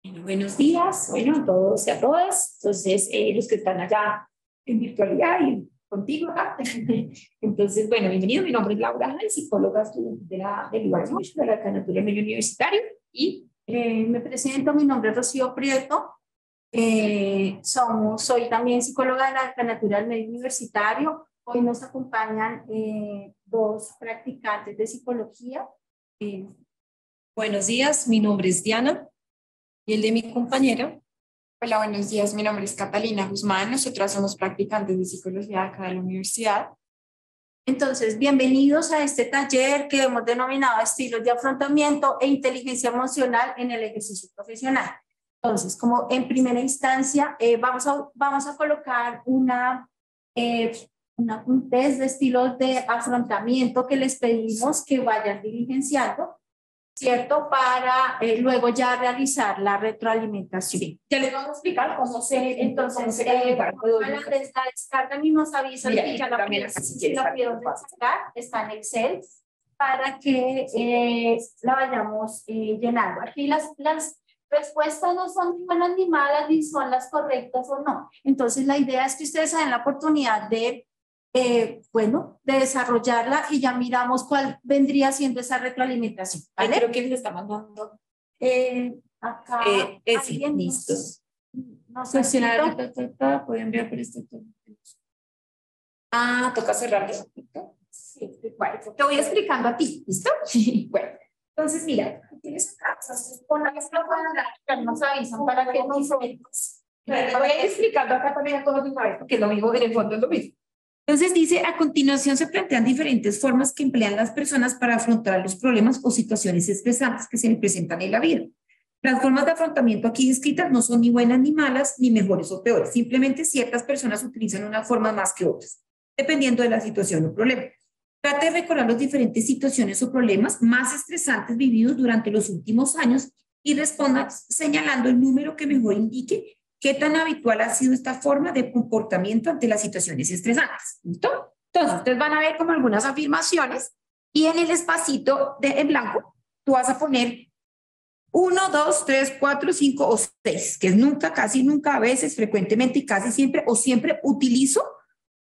Bueno, buenos días, bueno, a todos y a todas. Entonces, los que están allá en virtualidad y contigo acá. Entonces, bueno, bienvenido. Mi nombre es Laura Ángel, psicóloga estudiante del UASM, de la Canatura Medio Universitario. Y Me presento, mi nombre es Rocío Prieto. Soy también psicóloga de la Canatura del Medio Universitario. Hoy nos acompañan dos practicantes de psicología. Buenos días, mi nombre es Diana y el de mi compañera. Hola, buenos días. Mi nombre es Catalina Guzmán. Nosotras somos practicantes de psicología acá de la universidad. Entonces, bienvenidos a este taller que hemos denominado Estilos de Afrontamiento e Inteligencia Emocional en el Ejercicio Profesional. Entonces, como en primera instancia, vamos a colocar un test de estilos de afrontamiento que les pedimos que vayan diligenciando, ¿cierto? Para luego ya realizar la retroalimentación. sí, ya les vamos a explicar cómo se, Entonces, la la descarga y nos avisan que ya la también pudieron descargar, está en Excel, para que la vayamos llenando. Aquí las respuestas no son ni buenas ni malas, ni son las correctas o no. Entonces, la idea es que ustedes den la oportunidad de de desarrollarla y ya miramos cuál vendría siendo esa retroalimentación. ¿Vale? Creo que les está mandando. Acá. Listo. No sé si pueden enviar por este tono. Toca cerrar. Sí, bueno, te voy explicando a ti, ¿listo? Bueno, entonces mira, tienes acá, Con la que nos avisan para que nos voy a ir explicando acá también a todos de una vez, porque lo mismo en el fondo es lo mismo. Entonces dice, a continuación se plantean diferentes formas que emplean las personas para afrontar los problemas o situaciones estresantes que se les presentan en la vida. Las formas de afrontamiento aquí descritas no son ni buenas ni malas, ni mejores o peores. Simplemente ciertas personas utilizan una forma más que otras, dependiendo de la situación o problema. Trate de recordar las diferentes situaciones o problemas más estresantes vividos durante los últimos años y responda señalando el número que mejor indique qué tan habitual ha sido esta forma de comportamiento ante las situaciones estresantes. ¿Listo? Entonces, ustedes van a ver como algunas afirmaciones y en el espacito en blanco tú vas a poner 1, 2, 3, 4, 5 o 6, que es nunca, casi nunca, a veces, frecuentemente y casi siempre, o siempre utilizo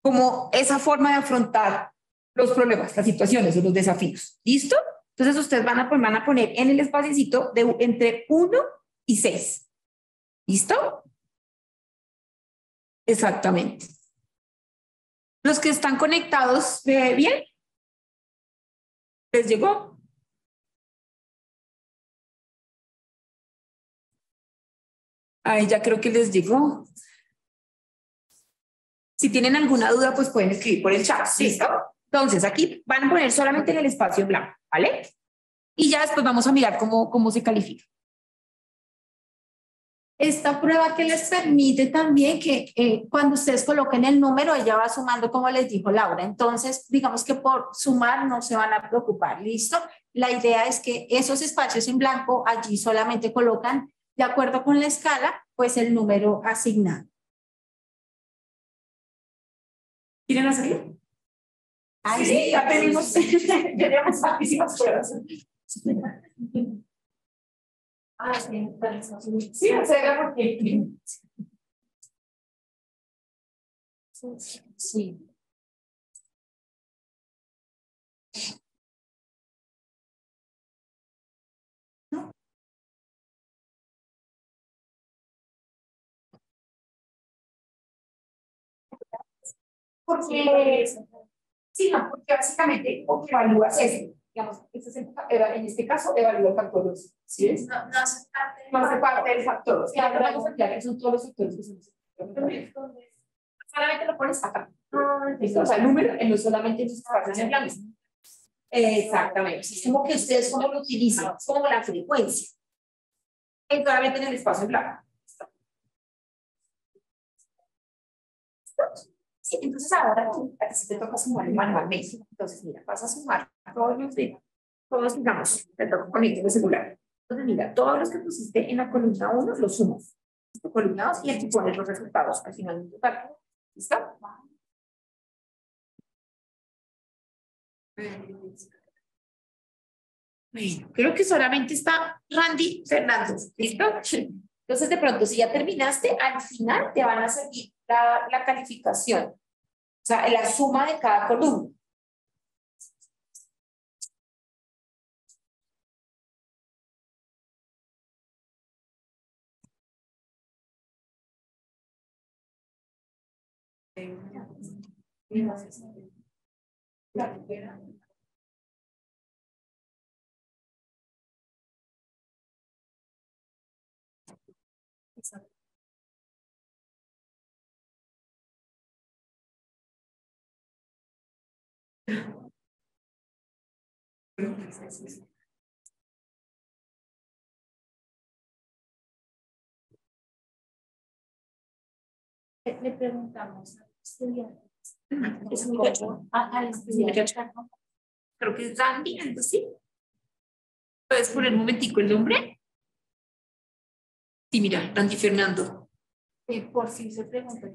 como esa forma de afrontar los problemas, las situaciones o los desafíos. ¿Listo? Entonces ustedes van a poner en el espacito de entre 1 y 6. ¿Listo? Exactamente. Los que están conectados, ¿bien? ¿Les llegó? Ahí ya creo que les llegó. Si tienen alguna duda, pues pueden escribir por el chat. ¿Listo? Entonces, aquí van a poner solamente en el espacio blanco, ¿vale? Y ya después vamos a mirar cómo se califica. Esta prueba que les permite también que cuando ustedes coloquen el número, ella va sumando como les dijo Laura. Entonces, digamos que por sumar no se van a preocupar, ¿listo? La idea es que esos espacios en blanco allí solamente colocan, de acuerdo con la escala, pues el número asignado. ¿Quieren hacerlo? Ay, sí, ya tenemos muchísimas pruebas. Sí, hacerla porque... Sí. Porque, sí, no, porque básicamente lo que evalúas es, digamos, en este caso, evalúa el factor 2. ¿Sí es? no hace parte del factor 2. Y ahora vamos a ver que son todos los factores que son. Solamente lo pones acá. ¿Listo? O sea, el número, no solamente en sus espacios en blanco. Exactamente. Es como que ustedes cómo lo utilizan, es como la frecuencia. Solamente en el espacio en blanco. Sí, entonces ahora a ti te toca sumar manualmente. Entonces, mira, vas a sumar todos los de, todos, digamos, te toca poner el celular. Entonces, mira, todos los que pusiste en la columna 1 los sumas. Columna 2 y aquí pones los resultados al final del total. ¿Listo? Bueno, creo que solamente está Randy Fernández, ¿listo? Entonces, de pronto, si ya terminaste, al final te van a salir la calificación, o sea, la suma de cada columna. Le preguntamos al estudiante. Creo que es Randy, entonces sí. ¿Puedes poner un momentico el nombre? Sí, mira, Randy Fernando. Por si se pregunta,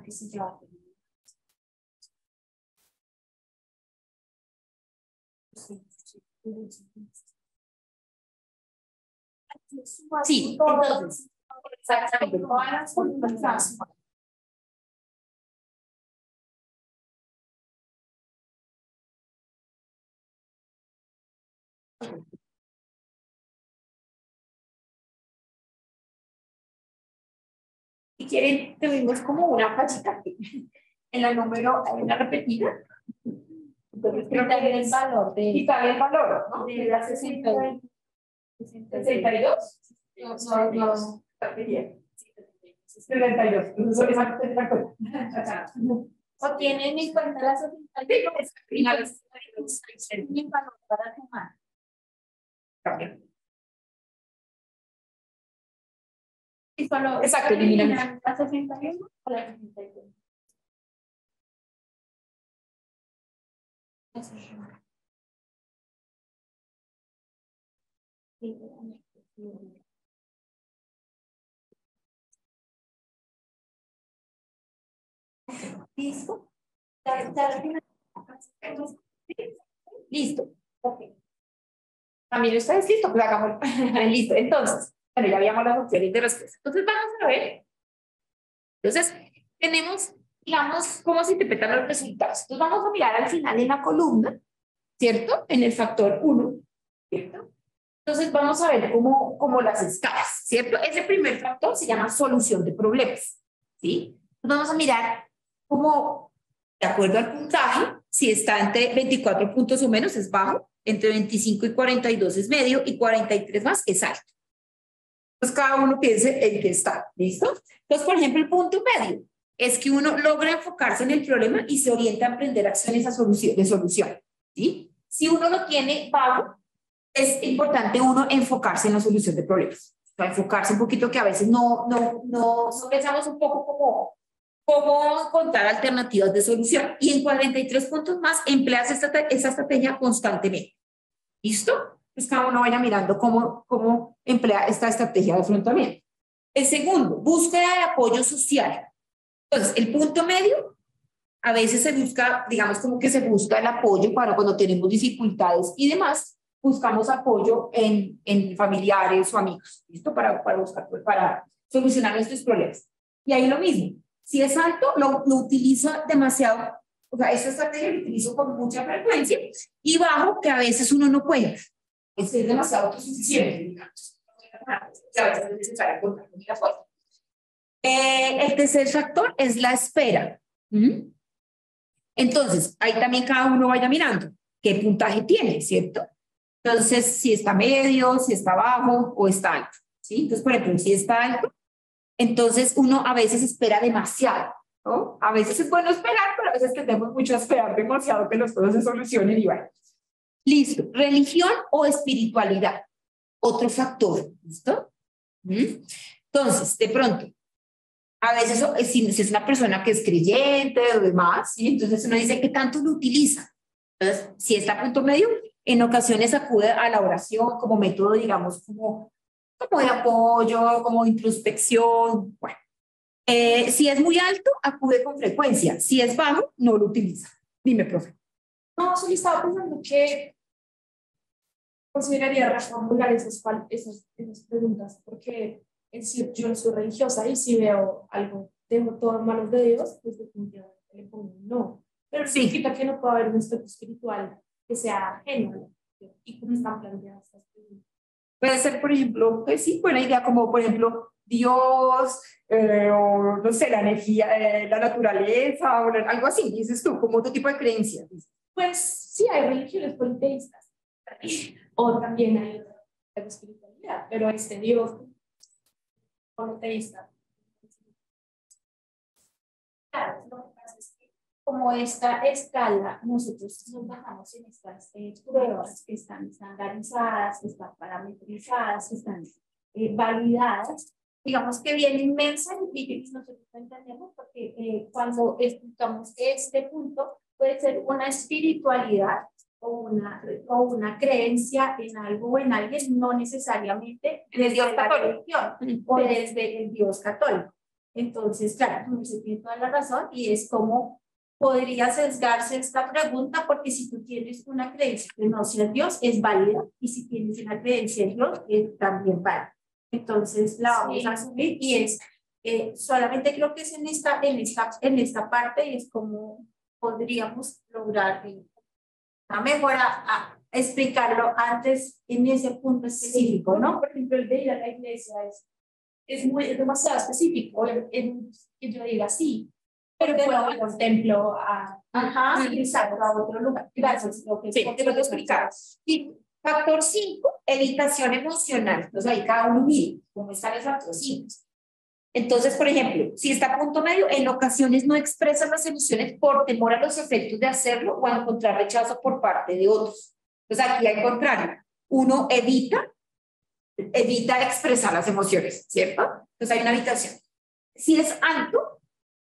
qué se lleva. Sí, entonces. Exactamente. Si quieren, tuvimos como una fachita aquí. En la número, hay una repetida. Entonces, creo que es el valor de. Y sale el valor, ¿no? De la 62. ¿62? No, está bien. 72. Entonces, exacto. O tienen en cuenta las 62. Finales. Tienen valor para sumar. Y solo exacto, eliminan la 61 o la 62. ¿Listo? Listo. Ok. También ustedes listo, pues hagamos. Listo. Entonces, bueno, ya habíamos las opciones de respuesta. Entonces, vamos a ver. Entonces, tenemos, digamos, cómo se interpretan los resultados. Entonces, vamos a mirar al final en la columna, ¿cierto? En el factor 1, ¿cierto? Entonces, vamos a ver cómo las escalas, ¿cierto? Ese primer factor se llama solución de problemas, ¿sí? Entonces, vamos a mirar cómo, de acuerdo al puntaje, si está entre 24 puntos o menos es bajo, entre 25 y 42 es medio y 43 más es alto. Entonces, cada uno piense en qué está, ¿listo? Entonces, por ejemplo, el punto medio es que uno logra enfocarse en el problema y se orienta a emprender acciones de solución, ¿sí? Si uno lo tiene bajo, es importante uno enfocarse en la solución de problemas. O sea, enfocarse un poquito que a veces no pensamos un poco como cómo encontrar alternativas de solución. Y en 43 puntos más empleas esa estrategia constantemente. ¿Listo? Pues cada uno vaya mirando cómo emplea esta estrategia de afrontamiento. El segundo, búsqueda de apoyo social. Entonces, el punto medio, a veces se busca, digamos como que se busca el apoyo para cuando tenemos dificultades y demás, buscamos apoyo en familiares o amigos, ¿listo? Para solucionar nuestros problemas. Y ahí lo mismo, si es alto, lo utiliza demasiado, o sea, esta estrategia lo utilizo con mucha frecuencia, y bajo, que a veces uno no puede. Es demasiado autosuficiente, digamos. Y a veces es necesario contar con la fuerza. El tercer factor es la espera. Entonces, ahí también cada uno vaya mirando qué puntaje tiene, ¿cierto? Entonces, si está medio, si está bajo o está alto, ¿sí? Entonces, por ejemplo, si está alto, entonces uno a veces espera demasiado, ¿no? A veces es bueno esperar, pero a veces tendemos mucho a esperar demasiado que las cosas se solucionen y bueno. Listo. Religión o espiritualidad. Otro factor, ¿listo? Entonces, de pronto, a veces si es una persona que es creyente o demás, ¿sí? Entonces uno dice, ¿qué tanto lo utiliza? Entonces, si está a punto medio, en ocasiones acude a la oración como método, digamos, como de apoyo, como de introspección. Bueno, si es muy alto, acude con frecuencia. Si es bajo, no lo utiliza. Dime, profe. No, solo estaba pensando que consideraría reformular esas preguntas, porque yo soy religiosa y si veo algo, dejo todo en manos de Dios, pues definitivamente le pongo un no. Pero no significa que no pueda haber un aspecto espiritual que sea ajeno y como están planteadas estas preguntas. Puede ser, por ejemplo, pues sí, buena idea, como por ejemplo, Dios, o no sé, la energía, la naturaleza, o algo así, dices tú, como otro tipo de creencia. Pues sí, hay religiones politeístas, o también hay otra espiritualidad, pero Dios politeísta. Claro, lo que pasa es que como esta escala, nosotros nos bajamos en estas pruebas que están estandarizadas, que están parametrizadas, que están validadas, digamos que bien inmensa y nosotros no entendemos porque cuando explicamos este punto puede ser una espiritualidad o una creencia en algo o en alguien, no necesariamente desde la religión o desde el Dios católico. Entonces, claro, usted tiene toda la razón y es como podría sesgarse esta pregunta porque si tú tienes una creencia que no sea Dios, es válida y si tienes una creencia en Dios, es también válida. Entonces la vamos a asumir y es solamente creo que es en esta parte y es como podríamos lograr una mejora a explicarlo antes en ese punto específico, ¿no? Por ejemplo, el de ir a la iglesia es demasiado específico, que yo diga sí, pero puedo ir a un templo Ajá, exacto, a otro lugar. Gracias, lo que Sí, te lo voy a explicar. Y factor 5, evitación emocional. Entonces ahí cada uno mide cómo están los factor 5. Entonces, por ejemplo, si está a punto medio, en ocasiones no expresa las emociones por temor a los efectos de hacerlo o a encontrar rechazo por parte de otros. Entonces aquí al contrario, uno evita expresar las emociones, ¿cierto? Entonces hay una evitación. Si es alto,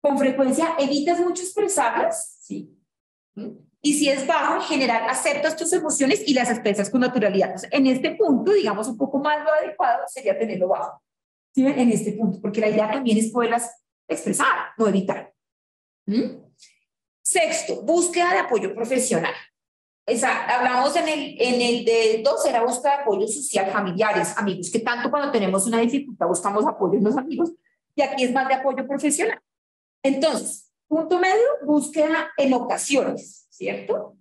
con frecuencia evitas mucho expresarlas, ¿sí? Y si es bajo, en general aceptas tus emociones y las expresas con naturalidad. Entonces, en este punto, digamos, un poco más lo adecuado sería tenerlo bajo. ¿Sí? En este punto, porque la idea también es poderlas expresar, no evitar. Sexto, búsqueda de apoyo profesional. Hablamos en el de 2, era búsqueda de apoyo social, familiares, amigos, que tanto cuando tenemos una dificultad buscamos apoyo en los amigos, y aquí es más de apoyo profesional. Entonces, punto medio, búsqueda en ocasiones, ¿cierto?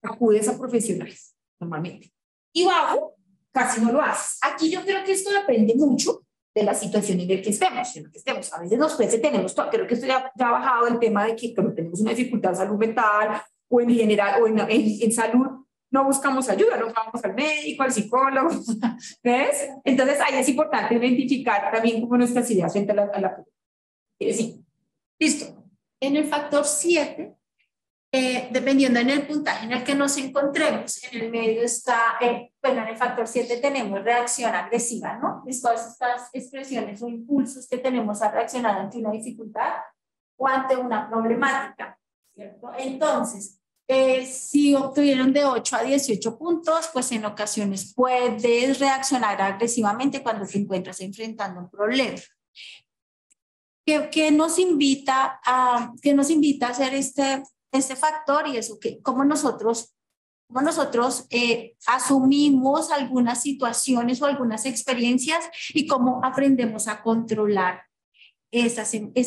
Acudes a profesionales, normalmente. Y bajo, casi no lo haces. Aquí yo creo que esto depende mucho de la situación en la que estemos. A veces nos puede, tenemos, creo que esto ya ha bajado el tema de que cuando tenemos una dificultad de salud mental o en general, o en salud, no buscamos ayuda, no vamos al médico, al psicólogo, ¿ves? Entonces ahí es importante identificar también como nuestras ideas frente a la sí. Listo. En el factor 7, dependiendo en el puntaje en el que nos encontremos, en el medio está, bueno, en el factor 7 tenemos reacción agresiva, ¿no? Es todas estas expresiones o impulsos que tenemos a reaccionar ante una dificultad o ante una problemática, ¿cierto? Entonces, si obtuvieron de 8 a 18 puntos, pues en ocasiones puedes reaccionar agresivamente cuando te encuentras enfrentando un problema. ¿Qué nos invita a hacer este factor y eso? ¿Cómo nosotros asumimos algunas situaciones o algunas experiencias y cómo aprendemos a controlar esa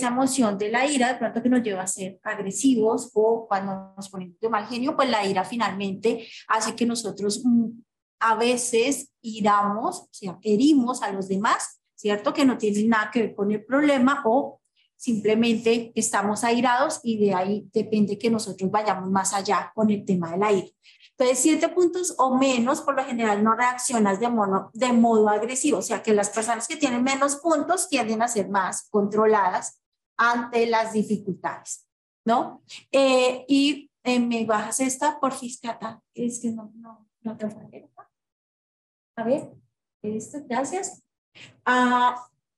emoción de la ira, de pronto que nos lleva a ser agresivos o cuando nos ponemos de mal genio, pues la ira finalmente hace que nosotros a veces o sea, herimos a los demás, ¿cierto? Que no tienen nada que ver con el problema o simplemente estamos airados y de ahí depende que nosotros vayamos más allá con el tema de la ira. Entonces, 7 puntos o menos, por lo general no reaccionas de modo agresivo, o sea que las personas que tienen menos puntos tienden a ser más controladas ante las dificultades, ¿no? Me bajas esta por Fiscata, es que no te falta. A ver, gracias.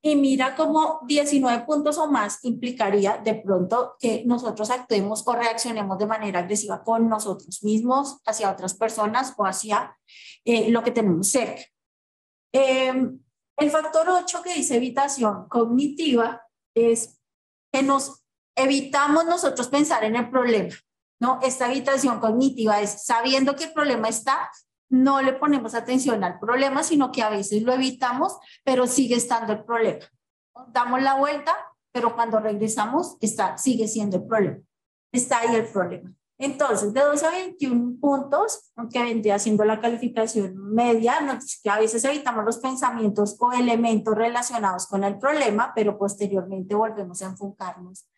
Y mira cómo 19 puntos o más implicaría de pronto que nosotros actuemos o reaccionemos de manera agresiva con nosotros mismos, hacia otras personas o hacia lo que tenemos cerca. El factor 8 que dice evitación cognitiva es que nos evitamos nosotros pensar en el problema, ¿no? Esta evitación cognitiva es sabiendo que el problema está, no le ponemos atención al problema, sino que a veces lo evitamos, pero sigue estando el problema. Damos la vuelta, pero cuando regresamos sigue siendo el problema. Está ahí el problema. Entonces, de 12 a 21 puntos, que vendría siendo la calificación media, que a veces evitamos los pensamientos o elementos relacionados con el problema, pero posteriormente volvemos a enfocarnos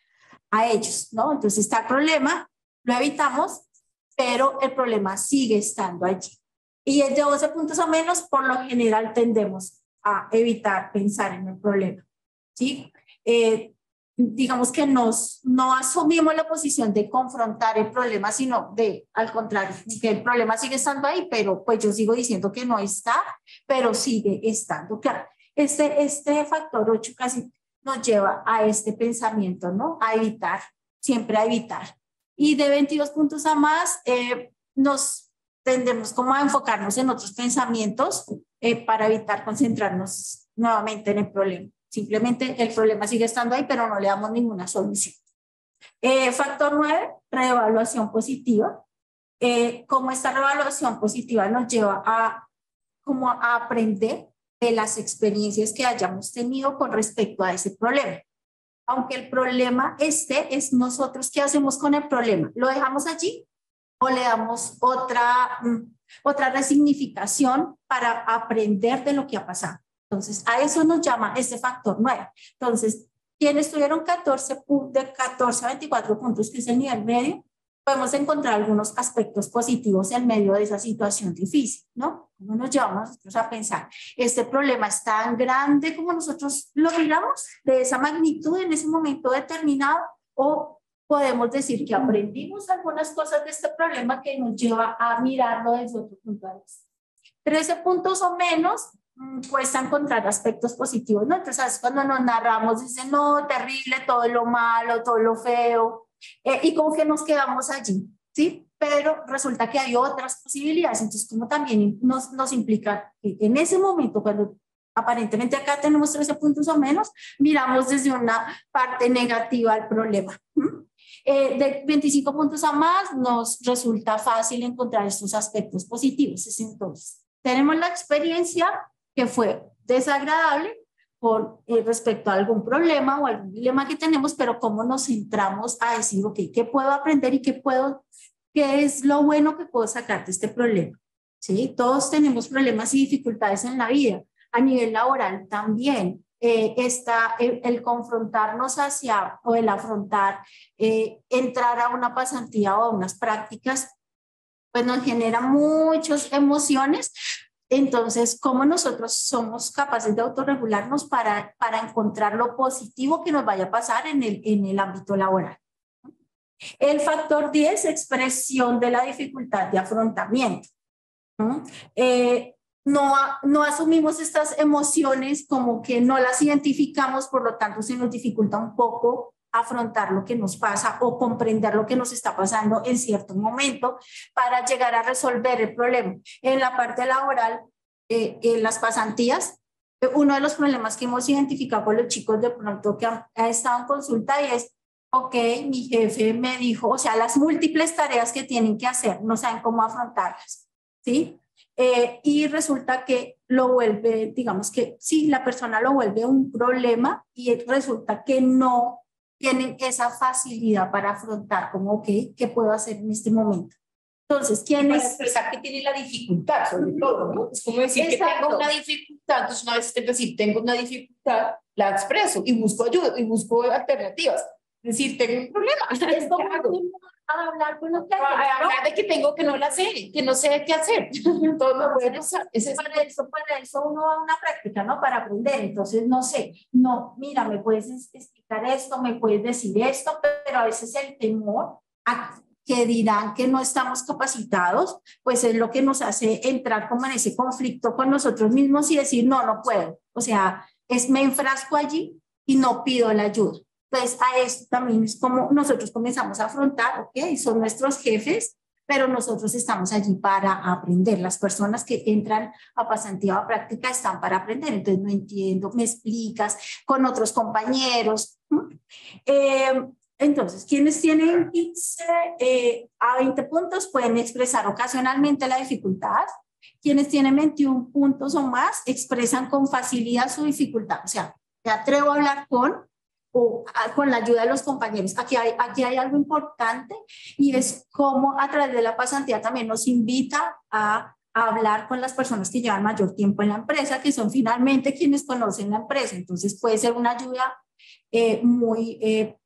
a ellos, ¿no? Entonces está el problema, lo evitamos, pero el problema sigue estando allí. Y es de 12 puntos o menos, por lo general tendemos a evitar pensar en el problema, ¿sí? Digamos que no asumimos la posición de confrontar el problema, sino al contrario, que el problema sigue estando ahí, pero pues yo sigo diciendo que no está, pero sigue estando. Claro, este factor 8 casi nos lleva a este pensamiento, ¿no? A evitar, siempre a evitar. Y de 22 puntos a más, nos tendemos como a enfocarnos en otros pensamientos para evitar concentrarnos nuevamente en el problema. Simplemente el problema sigue estando ahí, pero no le damos ninguna solución. Factor 9, reevaluación positiva. Cómo esta reevaluación positiva nos lleva a aprender de las experiencias que hayamos tenido con respecto a ese problema. Aunque el problema es nosotros, ¿qué hacemos con el problema? ¿Lo dejamos allí o le damos otra resignificación para aprender de lo que ha pasado? Entonces, a eso nos llama este factor 9. Entonces, quienes tuvieron de 14 a 24 puntos, que es el nivel medio, podemos encontrar algunos aspectos positivos en medio de esa situación difícil, ¿no? ¿Cómo nos llevamos nosotros a pensar? ¿Este problema es tan grande como nosotros lo miramos, de esa magnitud en ese momento determinado? ¿O podemos decir que aprendimos algunas cosas de este problema que nos lleva a mirarlo desde otro punto de vista? 13 puntos o menos, cuesta encontrar aspectos positivos, ¿no? Entonces, cuando nos narramos, dicen, no, terrible, todo lo malo, todo lo feo, y como que nos quedamos allí, ¿sí? Pero resulta que hay otras posibilidades, entonces como también nos implica que en ese momento, cuando aparentemente acá tenemos 13 puntos o menos, miramos desde una parte negativa al problema. De 25 puntos a más, nos resulta fácil encontrar estos aspectos positivos. Entonces, tenemos la experiencia que fue desagradable respecto a algún problema o algún dilema que tenemos, pero cómo nos centramos a decir, ok, ¿qué puedo aprender y qué es lo bueno que puedo sacar de este problema? ¿Sí? Todos tenemos problemas y dificultades en la vida. A nivel laboral también está el confrontarnos o el afrontar, entrar a una pasantía o a unas prácticas, pues nos genera muchas emociones. Entonces, ¿cómo nosotros somos capaces de autorregularnos para encontrar lo positivo que nos vaya a pasar en el ámbito laboral? El factor 10, expresión de la dificultad de afrontamiento. No asumimos estas emociones como que no las identificamos, por lo tanto se nos dificulta un poco afrontar lo que nos pasa o comprender lo que nos está pasando en cierto momento para llegar a resolver el problema. En la parte laboral, en las pasantías, uno de los problemas que hemos identificado con los chicos de pronto que han estado en consulta y es, ok, mi jefe me dijo, o sea, las múltiples tareas que tienen que hacer, no saben cómo afrontarlas, ¿sí? Y resulta que lo vuelve, digamos que sí, la persona lo vuelve un problema y resulta que no tienen esa facilidad para afrontar como, ok, ¿qué puedo hacer en este momento? Entonces, ¿quién es? Para expresar que tiene la dificultad, sobre todo, ¿no? Es como decir Exacto. que tengo una dificultad, entonces una vez tengo que decir, tengo una dificultad, la expreso y busco ayuda y busco alternativas. Es decir, tengo un problema. Es como hablar con los que hablar de que tengo que no la sé, que no sé qué hacer. Todo lo bueno. Para eso uno va a una práctica, ¿no? Para aprender. Entonces, no sé, no, mira, me puedes explicar esto, me puedes decir esto, pero a veces el temor a que dirán que no estamos capacitados, pues es lo que nos hace entrar como en ese conflicto con nosotros mismos y decir, no puedo. O sea, me enfrasco allí y no pido la ayuda. Entonces, a esto también es como nosotros comenzamos a afrontar, ok, son nuestros jefes, pero nosotros estamos allí para aprender. Las personas que entran a pasantía o a práctica están para aprender. Entonces, no entiendo, me explicas con otros compañeros. Entonces, quienes tienen 15 a 20 puntos pueden expresar ocasionalmente la dificultad, Quienes tienen 21 puntos o más expresan con facilidad su dificultad. O sea, me atrevo a hablar con la ayuda de los compañeros. Aquí hay algo importante y es cómo a través de la pasantía también nos invita a hablar con las personas que llevan mayor tiempo en la empresa, que son finalmente quienes conocen la empresa. Entonces puede ser una ayuda muy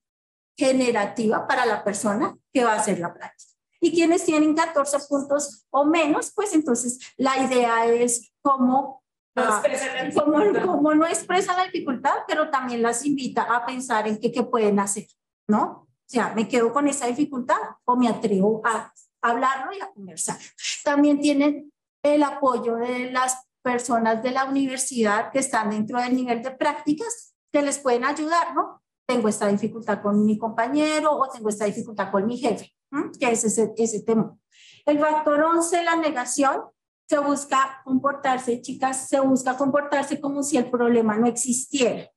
generativa para la persona que va a hacer la práctica. Y quienes tienen 14 puntos o menos, pues entonces la idea es cómo no expresan la dificultad, pero también las invita a pensar en qué pueden hacer, ¿no? O sea, me quedo con esa dificultad o me atrevo a hablarlo y a conversar. También tienen el apoyo de las personas de la universidad que están dentro del nivel de prácticas que les pueden ayudar, ¿no? Tengo esta dificultad con mi compañero o tengo esta dificultad con mi jefe, que es ese tema. El factor 11, la negación. Se busca comportarse, chicas, se busca comportarse como si el problema no existiera,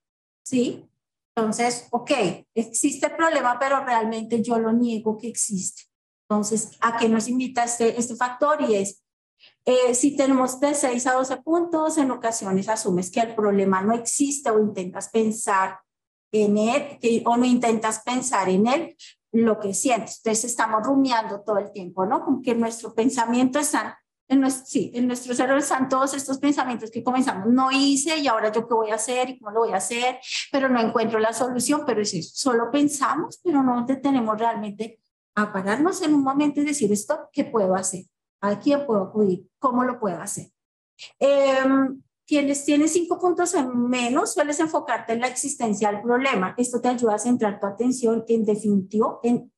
¿sí? Entonces, ok, existe el problema, pero realmente yo lo niego que existe. Entonces, ¿a qué nos invita este factor? Y es, si tenemos de 6 a 12 puntos, en ocasiones asumes que el problema no existe o intentas pensar en él, o no intentas pensar en él, lo que sientes. Entonces, estamos rumiando todo el tiempo, ¿no? Como que nuestro pensamiento está... en nuestro cerebro están todos estos pensamientos que comenzamos, no hice y ahora yo qué voy a hacer y cómo lo voy a hacer, pero no encuentro la solución, pero es eso, solo pensamos, pero no nos detenemos realmente a pararnos en un momento y decir esto, ¿qué puedo hacer? ¿A quién puedo acudir? ¿Cómo lo puedo hacer? Quienes tienen 5 puntos o menos, sueles enfocarte en la existencia del problema. Esto te ayuda a centrar tu atención en definitivo, en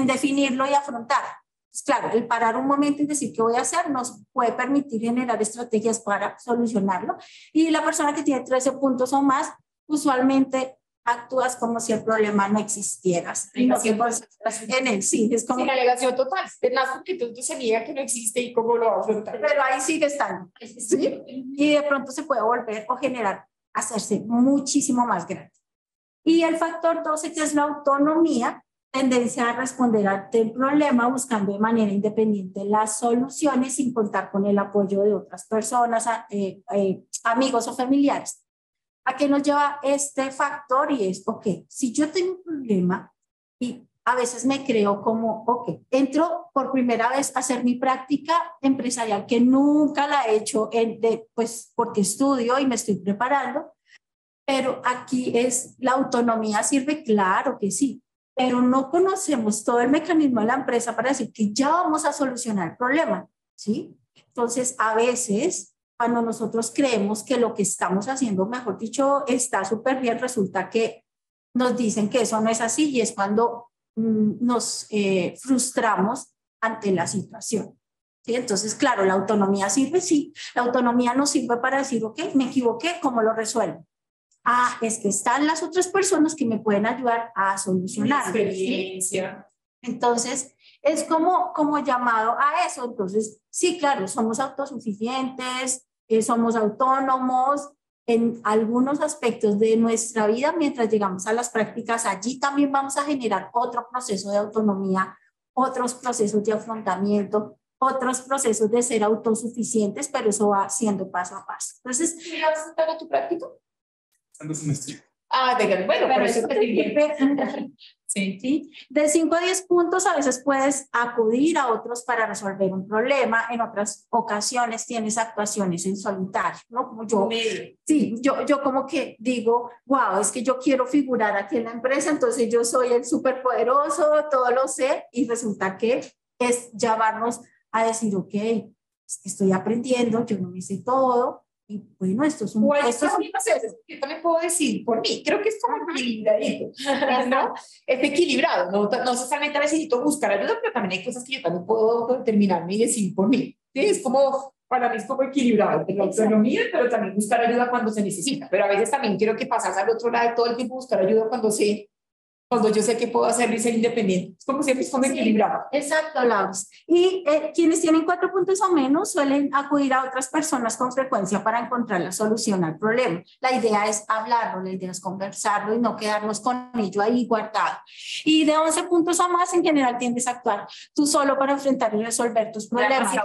definirlo y afrontar. Pues claro, el parar un momento y decir qué voy a hacer nos puede permitir generar estrategias para solucionarlo. Y la persona que tiene 13 puntos o más, usualmente actúas como si el problema no existiera. En él, sí, es como... Sí, la negación total. Es más porque tú se niega que no existe y cómo lo va a afrontar. Pero ahí sigue estando. ¿Sí? Y de pronto se puede volver o generar, hacerse muchísimo más grande. Y el factor 12, que es la autonomía, tendencia a responder ante el problema buscando de manera independiente las soluciones sin contar con el apoyo de otras personas, amigos o familiares. ¿A qué nos lleva este factor? Y es, ok, si yo tengo un problema y a veces me creo como, ok, entro por primera vez a hacer mi práctica empresarial que nunca la he hecho, pues porque estudio y me estoy preparando, pero aquí es, la autonomía sirve, claro que sí, pero no conocemos todo el mecanismo de la empresa para decir que ya vamos a solucionar el problema, ¿sí? Entonces, a veces, cuando nosotros creemos que lo que estamos haciendo, mejor dicho, está súper bien, resulta que nos dicen que eso no es así y es cuando nos frustramos ante la situación, ¿sí? Entonces, claro, la autonomía sirve, sí, la autonomía nos sirve para decir, ok, me equivoqué, ¿cómo lo resuelvo? Ah, es que están las otras personas que me pueden ayudar a solucionar. Experiencia. Entonces, es como llamado a eso. Entonces, sí, claro, somos autosuficientes, somos autónomos en algunos aspectos de nuestra vida. Mientras llegamos a las prácticas, allí también vamos a generar otro proceso de autonomía, otros procesos de afrontamiento, otros procesos de ser autosuficientes, pero eso va siendo paso a paso. Entonces, ¿Ya vas a estar a tu práctica? Semestre. Ah, bueno, por eso te digo. Sí. ¿Sí? De 5 a 10 puntos a veces puedes acudir a otros para resolver un problema, en otras ocasiones tienes actuaciones en solitario, ¿no? Como yo, sí, yo como que digo, wow, es que yo quiero figurar aquí en la empresa, entonces yo soy el superpoderoso, todo lo sé, y resulta que es llevarnos a decir, ok, es que estoy aprendiendo, yo no me sé todo, y bueno, esto es un... Yo también puedo decir por mí, creo que es como equilibradito, ¿no? Es equilibrado, no necesariamente necesito buscar ayuda, pero también hay cosas que yo también puedo determinarme y decir por mí. ¿Sí? Es como, para mí es como equilibrado, la autonomía, pero también buscar ayuda cuando se necesita. Pero a veces también quiero que pasas al otro lado todo el tiempo buscar ayuda cuando yo sé que puedo hacerlo y ser independiente. Es como siempre es como equilibrado. Exacto, Laura. Y quienes tienen 4 puntos o menos suelen acudir a otras personas con frecuencia para encontrar la solución al problema. La idea es hablarlo, la idea es conversarlo y no quedarnos con ello ahí guardado. Y de 11 puntos o más, en general tiendes a actuar tú solo para enfrentar y resolver tus problemas.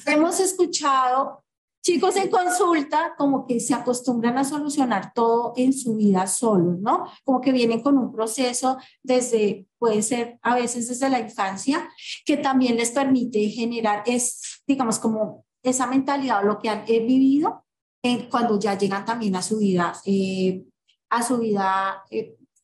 Hemos escuchado chicos en consulta como que se acostumbran a solucionar todo en su vida solos, ¿no? Como que vienen con un proceso desde, puede ser a veces desde la infancia, que también les permite generar, digamos, como esa mentalidad o lo que han vivido cuando ya llegan también a su vida, a su vida,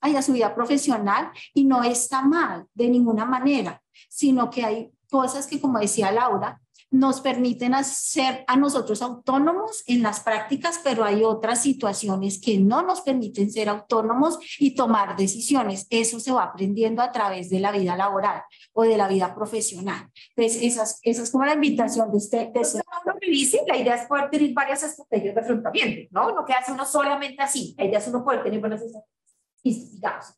a su vida profesional, y no está mal de ninguna manera, sino que hay cosas que, como decía Laura, nos permiten hacer a nosotros autónomos en las prácticas, pero hay otras situaciones que no nos permiten ser autónomos y tomar decisiones. Eso se va aprendiendo a través de la vida laboral o de la vida profesional. Entonces, esa es como la invitación de este. Lo que dice, la idea es poder tener varias estrategias de afrontamiento, ¿no? No que hace uno solamente así, la idea es uno poder tener buenas estrategias.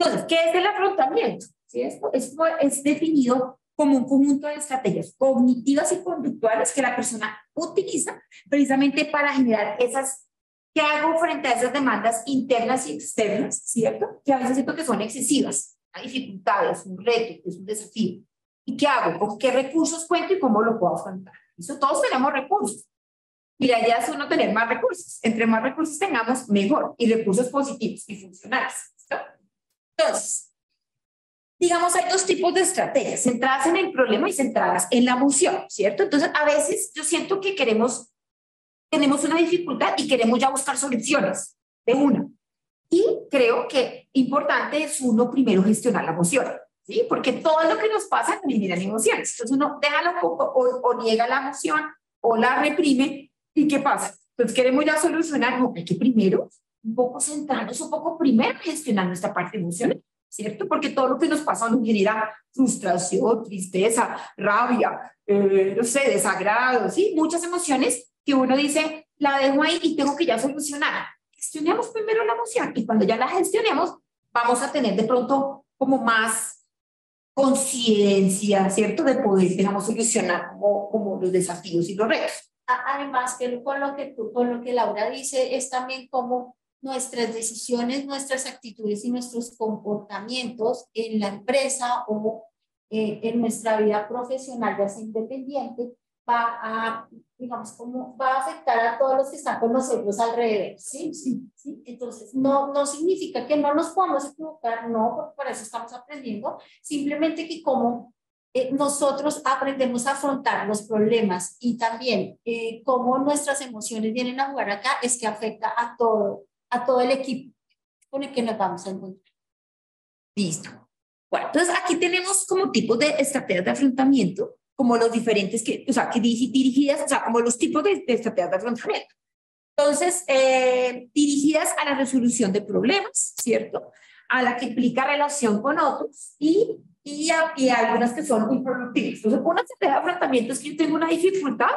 Entonces, ¿qué es el afrontamiento? ¿Sí? Es definido como un conjunto de estrategias cognitivas y conductuales que la persona utiliza precisamente para generar esas, ¿qué hago frente a esas demandas internas y externas, cierto? Que a veces siento que son excesivas, hay dificultades, un reto, es un desafío. ¿Y qué hago? ¿Con qué recursos cuento y cómo lo puedo afrontar? Eso todos tenemos recursos. Y la idea es uno tener más recursos. Entre más recursos tengamos, mejor. Y recursos positivos y funcionales. ¿Listo? Entonces, digamos, hay dos tipos de estrategias, centradas en el problema y centradas en la emoción, ¿cierto? Entonces, a veces yo siento que tenemos una dificultad y queremos ya buscar soluciones de una. Y creo que importante es uno primero gestionar la emoción, ¿sí? Porque todo lo que nos pasa generan emociones. Entonces, uno déjalo un poco o niega la emoción o la reprime. ¿Y qué pasa? Entonces, queremos ya solucionar, no, hay que primero un poco centrarnos, un poco primero gestionar nuestra parte emocional, ¿cierto? Porque todo lo que nos pasa nos genera frustración, tristeza, rabia, no sé, desagrado, ¿sí? Muchas emociones que uno dice, la dejo ahí y tengo que ya solucionar. Gestionemos primero la emoción y cuando ya la gestionemos, vamos a tener de pronto como más conciencia, ¿cierto? De poder, digamos, solucionar como los desafíos y los retos. Además, que con lo que Laura dice, es también como nuestras decisiones, nuestras actitudes y nuestros comportamientos en la empresa o en nuestra vida profesional, ya sea independiente, va a, digamos, como va a afectar a todos los que están con nosotros alrededor, ¿sí? Sí. Entonces, no significa que no nos podamos equivocar, no, porque para eso estamos aprendiendo, simplemente que como nosotros aprendemos a afrontar los problemas y también cómo nuestras emociones vienen a jugar acá, es que afecta a todo el equipo con el que nos vamos a encontrar. Listo. Bueno, entonces aquí tenemos como tipos de estrategias de afrontamiento, como los diferentes que dirigidas, o sea, como los tipos de estrategias de afrontamiento. Entonces, dirigidas a la resolución de problemas, ¿cierto? A la que implica relación con otros y algunas que son improductivas. Entonces, una estrategia de afrontamiento es que yo tengo una dificultad,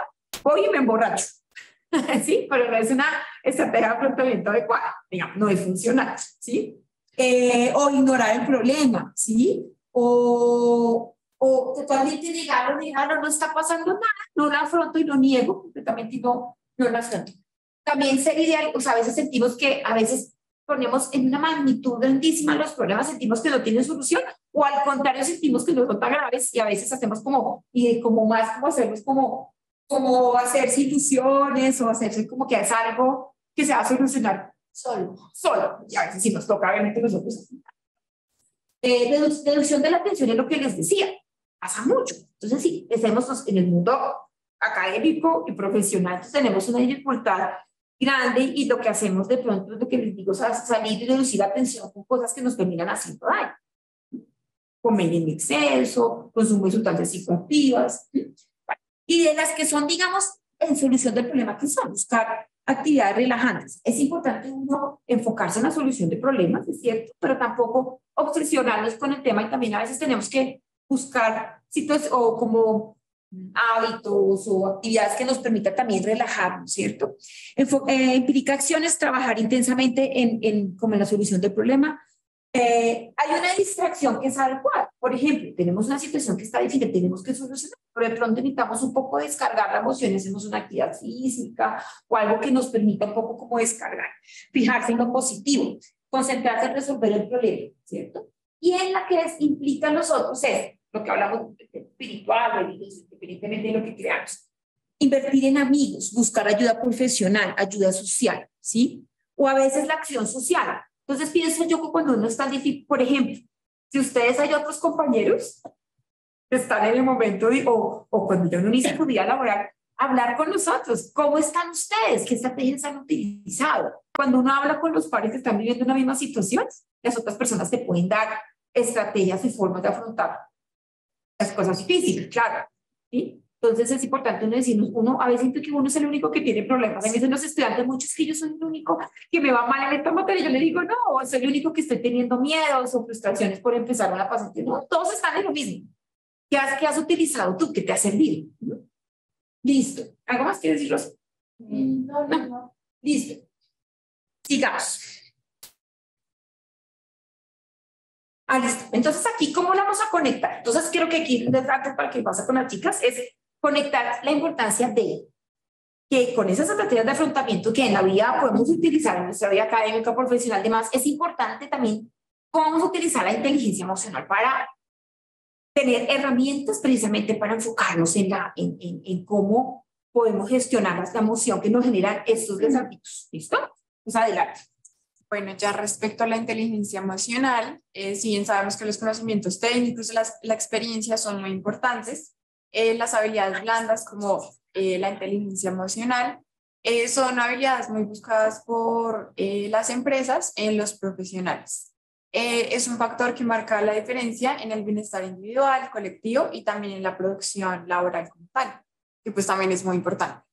voy y me emborracho. ¿Sí? Pero no es una estrategia de afrontamiento adecuada, digamos, no es funcional, ¿sí? O ignorar el problema, ¿sí? O totalmente negarlo, no está pasando nada, no lo afronto y lo niego completamente y no lo afronto. También ser ideal, o sea, a veces sentimos que a veces ponemos en una magnitud grandísima los problemas, sentimos que no tienen solución, o al contrario sentimos que no son tan graves y a veces hacemos como hacernos como hacerse ilusiones o hacerse como que es algo que se va a solucionar solo, y a veces sí nos toca obviamente nosotros. Reducción de la atención es lo que les decía, pasa mucho. Entonces sí, estamos en el mundo académico y profesional, entonces tenemos una dificultad grande y lo que hacemos de pronto es lo que les digo, salir y reducir la atención con cosas que nos terminan haciendo daño. Comer en exceso, consumo de sustancias psicoactivas, y de las que son, digamos, en solución del problema, que son buscar actividades relajantes. Es importante uno enfocarse en la solución de problemas, es cierto, pero tampoco obsesionarnos con el tema y también a veces tenemos que buscar sitios o como hábitos o actividades que nos permitan también relajarnos, ¿cierto? Implica acciones, trabajar intensamente como en la solución del problema. Hay una distracción que es adecuada. Por ejemplo, tenemos una situación que está difícil, tenemos que solucionar, pero de pronto necesitamos un poco descargar la emoción, hacemos una actividad física o algo que nos permita un poco como descargar, fijarse en lo positivo, concentrarse en resolver el problema, ¿cierto? Y en la que implica a nosotros es lo que hablamos espiritual, religioso, independientemente de lo que creamos. Invertir en amigos, buscar ayuda profesional, ayuda social, ¿sí? O a veces la acción social. Entonces pienso yo que cuando uno está difícil, por ejemplo, si ustedes hay otros compañeros que están en el momento o cuando yo no hice su día laboral, hablar con nosotros. ¿Cómo están ustedes? ¿Qué estrategias han utilizado? Cuando uno habla con los pares que están viviendo una misma situación, las otras personas te pueden dar estrategias y formas de afrontar las cosas difíciles, claro. ¿Sí? Entonces es importante uno decir, uno a veces siente que uno es el único que tiene problemas. A mí dicen los estudiantes, muchos que yo soy el único que me va mal en esta materia. Yo le digo, no, soy el único que estoy teniendo miedos o frustraciones por empezar una pasante. No, todos están en lo mismo. ¿Qué has utilizado tú? ¿Qué te ha servido? Listo. ¿Algo más que decirlos? No. Listo. Sigamos. Listo. Entonces aquí, ¿cómo la vamos a conectar? Entonces quiero que aquí, para que pasa con las chicas, es conectar la importancia de que con esas estrategias de afrontamiento que en la vida podemos utilizar en nuestra vida académica, profesional, demás, es importante también cómo vamos a utilizar la inteligencia emocional para tener herramientas precisamente para enfocarnos en cómo podemos gestionar la emoción que nos generan estos desafíos. ¿Listo? Pues adelante. Bueno, ya respecto a la inteligencia emocional, si bien sabemos que los conocimientos técnicos, la experiencia son muy importantes, las habilidades blandas como la inteligencia emocional son habilidades muy buscadas por las empresas en los profesionales. Es un factor que marca la diferencia en el bienestar individual, colectivo y también en la producción laboral como tal, que pues también es muy importante.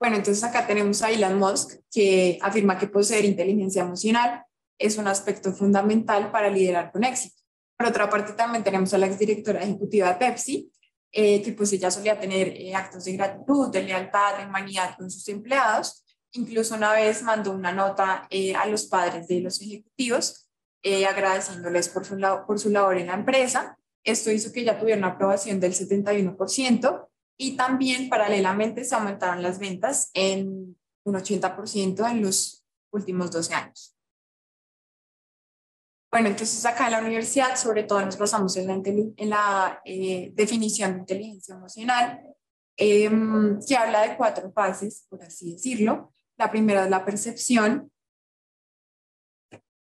Bueno, entonces acá tenemos a Elon Musk, que afirma que poseer inteligencia emocional es un aspecto fundamental para liderar con éxito. Por otra parte, también tenemos a la exdirectora ejecutiva de Pepsi, que pues ella solía tener actos de gratitud, de lealtad, de humanidad con sus empleados. Incluso una vez mandó una nota a los padres de los ejecutivos, agradeciéndoles por su labor en la empresa. Esto hizo que ella tuviera una aprobación del 71%. Y también paralelamente se aumentaron las ventas en un 80% en los últimos 12 años. Bueno, entonces acá en la universidad sobre todo nos basamos en la definición de inteligencia emocional, que habla de 4 fases, por así decirlo. La primera es la percepción,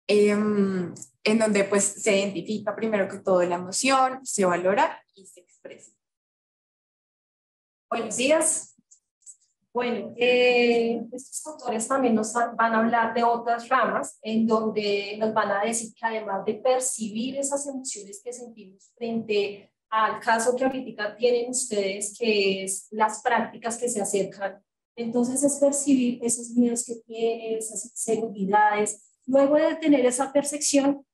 en donde pues se identifica primero que todo la emoción, se valora y se expresa. Buenos días. Bueno, estos autores también nos van a hablar de otras ramas en donde nos van a decir que además de percibir esas emociones que sentimos frente al caso que ahorita tienen ustedes, que es las prácticas que se acercan, entonces es percibir esos miedos que tienen, esas inseguridades. Luego de tener esa percepción,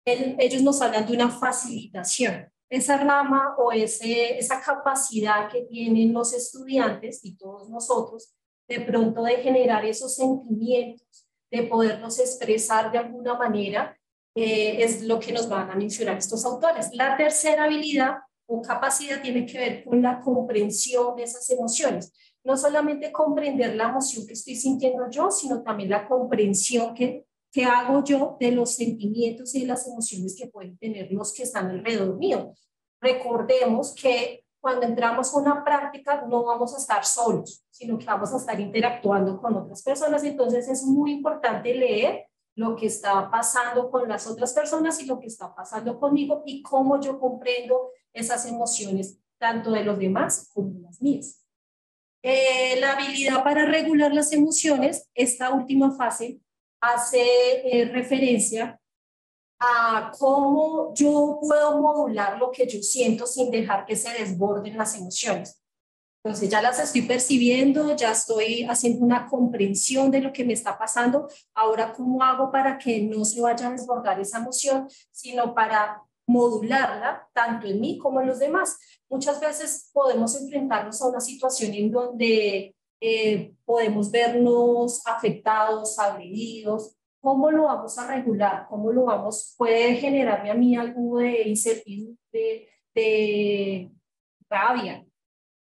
ellos nos hablan de una facilitación. Esa rama o esa capacidad que tienen los estudiantes y todos nosotros de pronto de generar esos sentimientos, de poderlos expresar de alguna manera, es lo que nos van a mencionar estos autores. La tercera habilidad o capacidad tiene que ver con la comprensión de esas emociones. No solamente comprender la emoción que estoy sintiendo yo, sino también la comprensión que hago yo de los sentimientos y de las emociones que pueden tener los que están alrededor mío. Recordemos que cuando entramos a una práctica no vamos a estar solos, sino que vamos a estar interactuando con otras personas. Entonces es muy importante leer lo que está pasando con las otras personas y lo que está pasando conmigo y cómo yo comprendo esas emociones, tanto de los demás como de las mías. La habilidad para regular las emociones, esta última fase, hace referencia a cómo yo puedo modular lo que yo siento sin dejar que se desborden las emociones. Entonces ya las estoy percibiendo, ya estoy haciendo una comprensión de lo que me está pasando. Ahora, ¿cómo hago para que no se vaya a desbordar esa emoción, sino para modularla tanto en mí como en los demás? Muchas veces podemos enfrentarnos a una situación en donde podemos vernos afectados, agredidos. ¿Cómo lo vamos a regular? ¿Cómo lo puede generarme a mí algo de incertidumbre, de rabia?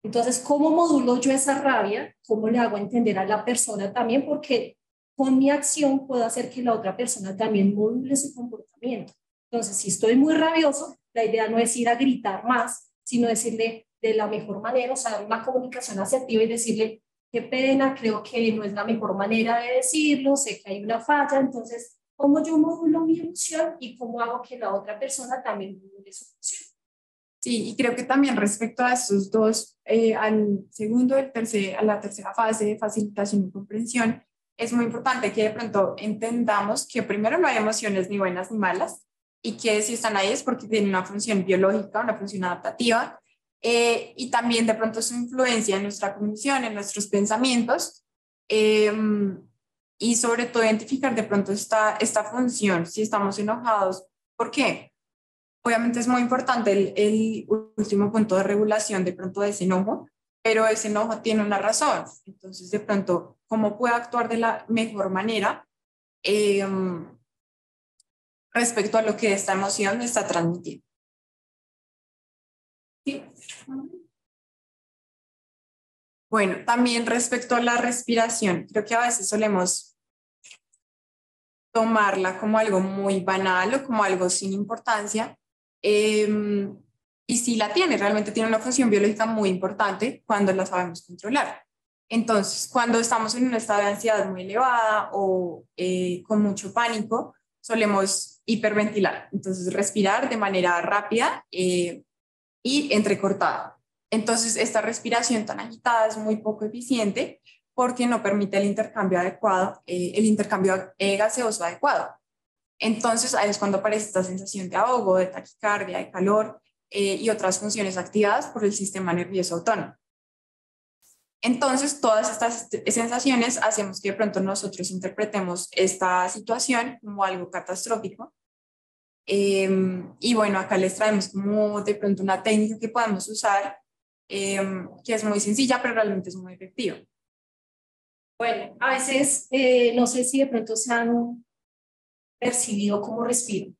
Entonces, ¿cómo modulo yo esa rabia? ¿Cómo le hago entender a la persona también? Porque con mi acción puedo hacer que la otra persona también module su comportamiento. Entonces, si estoy muy rabioso, la idea no es ir a gritar más, sino decirle de la mejor manera, o sea, una comunicación asertiva y decirle, qué pena, creo que no es la mejor manera de decirlo, sé que hay una falla, entonces, ¿cómo yo modulo mi emoción y cómo hago que la otra persona también module su emoción? Sí, y creo que también respecto a estos dos, al segundo, a la tercera fase de facilitación y comprensión, es muy importante que de pronto entendamos que primero no hay emociones ni buenas ni malas y que si están ahí es porque tienen una función biológica, una función adaptativa, y también de pronto su influencia en nuestra cognición, en nuestros pensamientos, eh, y sobre todo identificar de pronto esta función, si estamos enojados, ¿por qué? Obviamente es muy importante el último punto de regulación de pronto de ese enojo, pero ese enojo tiene una razón. Entonces, de pronto, ¿cómo puedo actuar de la mejor manera eh, respecto a lo que esta emoción me está transmitiendo? Sí. Bueno, también respecto a la respiración, creo que a veces solemos tomarla como algo muy banal o como algo sin importancia. Y sí la tiene, realmente tiene una función biológica muy importante cuando la sabemos controlar. Entonces, cuando estamos en un estado de ansiedad muy elevada o con mucho pánico, solemos hiperventilar. Entonces, respirar de manera rápida y entrecortada. Entonces, esta respiración tan agitada es muy poco eficiente porque no permite el intercambio adecuado, el intercambio gaseoso adecuado. Entonces, ahí es cuando aparece esta sensación de ahogo, de taquicardia, de calor y otras funciones activadas por el sistema nervioso autónomo. Entonces, todas estas sensaciones hacemos que de pronto nosotros interpretemos esta situación como algo catastrófico. Y bueno, acá les traemos como de pronto una técnica que podemos usar, que es muy sencilla, pero realmente es muy efectiva. Bueno, a veces, no sé si de pronto se han percibido cómo respiro.